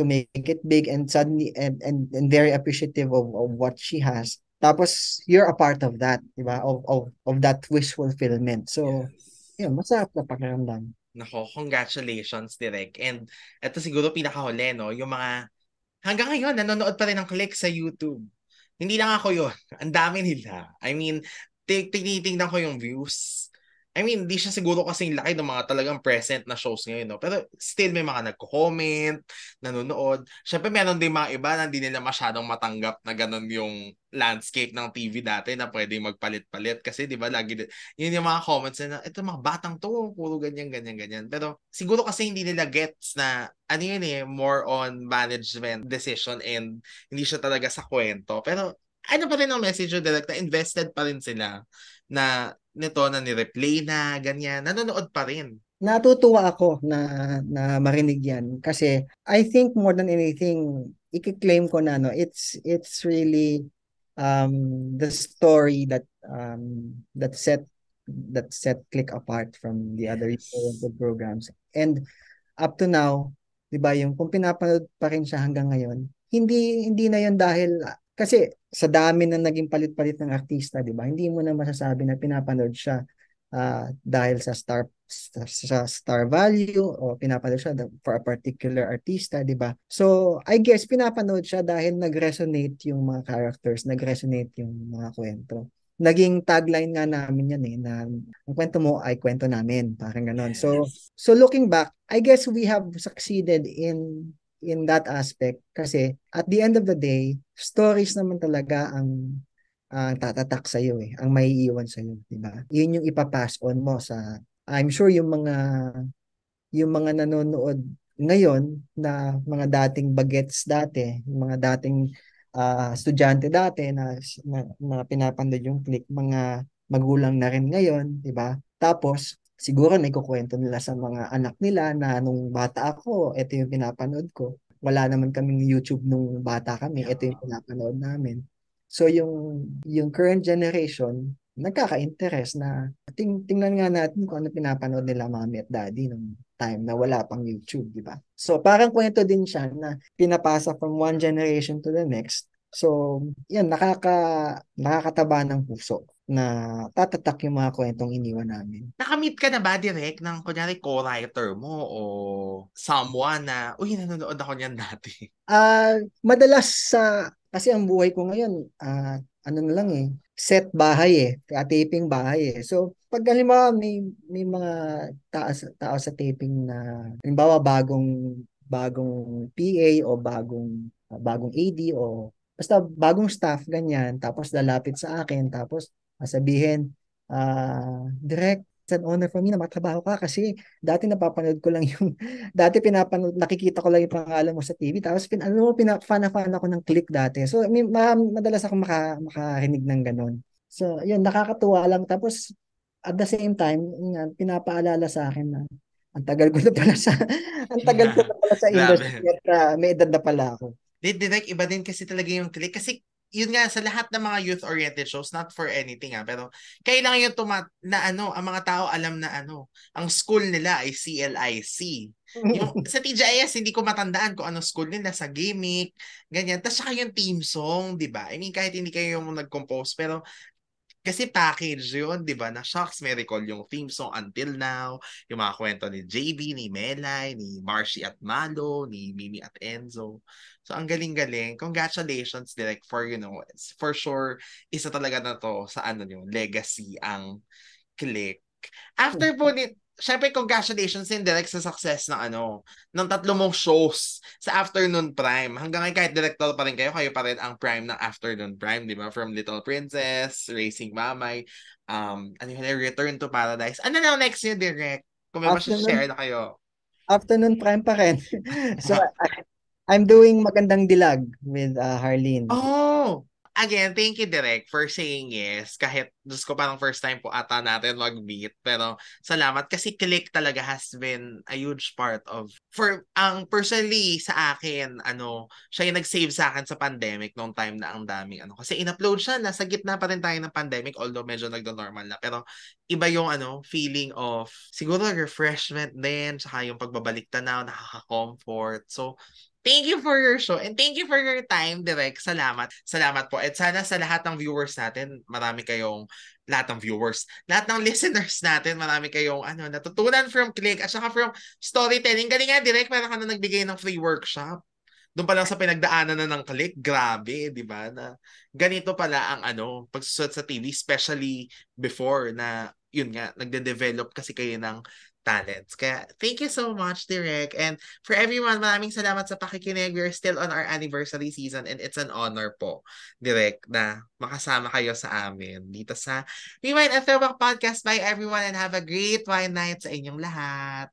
make it big and suddenly and very appreciative of what she has. Tapos you're a part of that, 'di ba? Of that wish fulfillment. So, yun, masarap na pakiramdam. Nako, congratulations, Direk. And ito siguro pinakahuli, no? Yung mga, hanggang ngayon, nanonood pa rin ng Click sa YouTube. Hindi lang ako yun. Ang dami nila. I mean, tinitingnan ko yung views. I mean, di siya siguro kasing laki ng mga talagang present na shows ngayon, no? Pero still may mga nagko-comment, nanonood. Syempre meron din mga iba na hindi nila masyadong matanggap na ganun yung landscape ng TV dati na pwedeng magpalit-palit. Kasi di ba lagi, yun yung mga comments na, ito mga batang to, puro ganyan, ganyan, ganyan. Pero siguro kasi hindi nila gets na, ano yun more on management decision and hindi siya talaga sa kwento. Pero ano pa rin ang message yung direct na invested pa rin sila na nito na ni-replay na ganyan, nanonood pa rin. Natutuwa ako na marinig yan kasi I think more than anything i-claim ko na no it's really the story that set Click apart from the other oriented programs. And up to now, 'di ba, yung kung pinapanood pa rin siya hanggang ngayon, hindi na yun dahil kasi sa dami na naging palit-palit ng artista, 'di ba? Hindi mo na masasabi na pinapanood siya dahil sa star value o pinapanood siya for a particular artista, 'di ba? So, I guess pinapanood siya dahil nag-resonate yung mga characters, nag-resonate yung mga kwento. Naging tagline nga namin yan na ang kwento mo ay kwento namin, parang ganon. So looking back, I guess we have succeeded in that aspect kasi at the end of the day, stories naman talaga ang tatatak sa iyo ang maiiwan sa iyo, 'di ba? 'Yun yung ipapass on mo sa I'm sure yung mga nanonood ngayon na mga dating bagets dati, yung mga dating estudyante dati na pinapanood yung Click, mga magulang na rin ngayon, 'di ba? Tapos siguro naikukwento nila sa mga anak nila na nung bata ako, ito yung pinapanood ko. Wala naman kaming YouTube nung bata kami, ito yung pinapanood namin. So yung current generation nagkaka-interest na tingnan nga natin kung ano pinapanood nila mami at daddy nung time na wala pang YouTube, di ba? So parang kwento din siya na pinapasa from one generation to the next. So, yan, nakakataba ng puso na tatatak yung mga kwentong iniwan namin. Nakamit ka na ba direct ng kunyari co-writer mo o someone na, uy, nanonood ako niyan dati? Madalas kasi ang buhay ko ngayon, ano na lang set bahay taping bahay So, pag halimbawa may mga tao sa taping na halimbawa bagong PA o bagong AD o basta bagong staff ganyan, tapos lalapit sa akin, tapos sabihin, direct, it's an honor for me na matrabaho ka kasi dati napapanood ko lang dati nakikita ko lang yung pangalan mo sa TV, tapos fan ako ng Click dati. So, madalas ako makarinig ng ganun. So, yun, nakakatuwa lang. Tapos, at the same time, pinapaalala sa akin na ang tagal ko na pala sa Grabe. industry at may edad na pala ako. Direct, iba din kasi talaga yung Click. Kasi yun nga, sa lahat ng mga youth-oriented shows, not for anything pero kailangan yung ang mga tao alam na ang school nila ay CLIC. Yung, sa TGIS, hindi ko matandaan kung ano school nila, sa gimmick, ganyan. Tapos saka yung team song, di ba? I mean, kahit hindi kayo yung nag-compose, pero Kasi package yun, di ba? Na shocks, may recall yung theme song Until Now, yung mga kwento ni JB, ni Melay, ni Marcy at Malo, ni Mimi at Enzo. So, ang galing-galing. Congratulations, Direk, for, for sure, isa talaga na to sa legacy ang Click. After po ni, syempre congratulations din direct sa success ng ng tatlo mong shows sa Afternoon Prime. Hanggang ngayon kahit director pa rin kayo pa rin ang prime ng Afternoon Prime, di ba? From Little Princess, Racing Mamay, Return to Paradise. Ano na next year, direct? Kung may share Afternoon, na kayo. afternoon prime pa rin. So, I'm doing Magandang Dilag with Harleen. Oh! Again, thank you, Direk, for saying yes. Kahit, Diyos ko, parang first time po ata natin mag-meet. Pero, salamat. Kasi Click talaga has been a huge part of, ang personally sa akin, siya yung nag-save sa akin sa pandemic nung time na ang daming, Kasi in-upload siya, nasa gitna pa rin tayo ng pandemic, although medyo nagdo-normal na. Pero, iba yung, feeling of, siguro, refreshment din, saka yung pagbabalik tanaw, nakaka-comfort. So, thank you for your show and thank you for your time, Direk. Salamat. Salamat po. At sana sa lahat ng viewers natin, lahat ng viewers, lahat ng listeners natin, marami kayong natutunan from Click at saka from storytelling. Galing nga, Direk, parang ka na nagbigay ng free workshop. Doon pa lang sa pinagdaanan na ng Click, grabe, di ba? Na ganito pala ang pagsusuot sa TV, especially before na, yun nga, nagde-develop kasi kayo ng talents. Kaya, thank you so much, Direk. And for everyone, maraming salamat sa pakikinig. We're still on our anniversary season and it's an honor po, Direk, na makasama kayo sa amin dito sa Rewind and Throwback Podcast. Bye everyone and have a great wine night sa inyong lahat.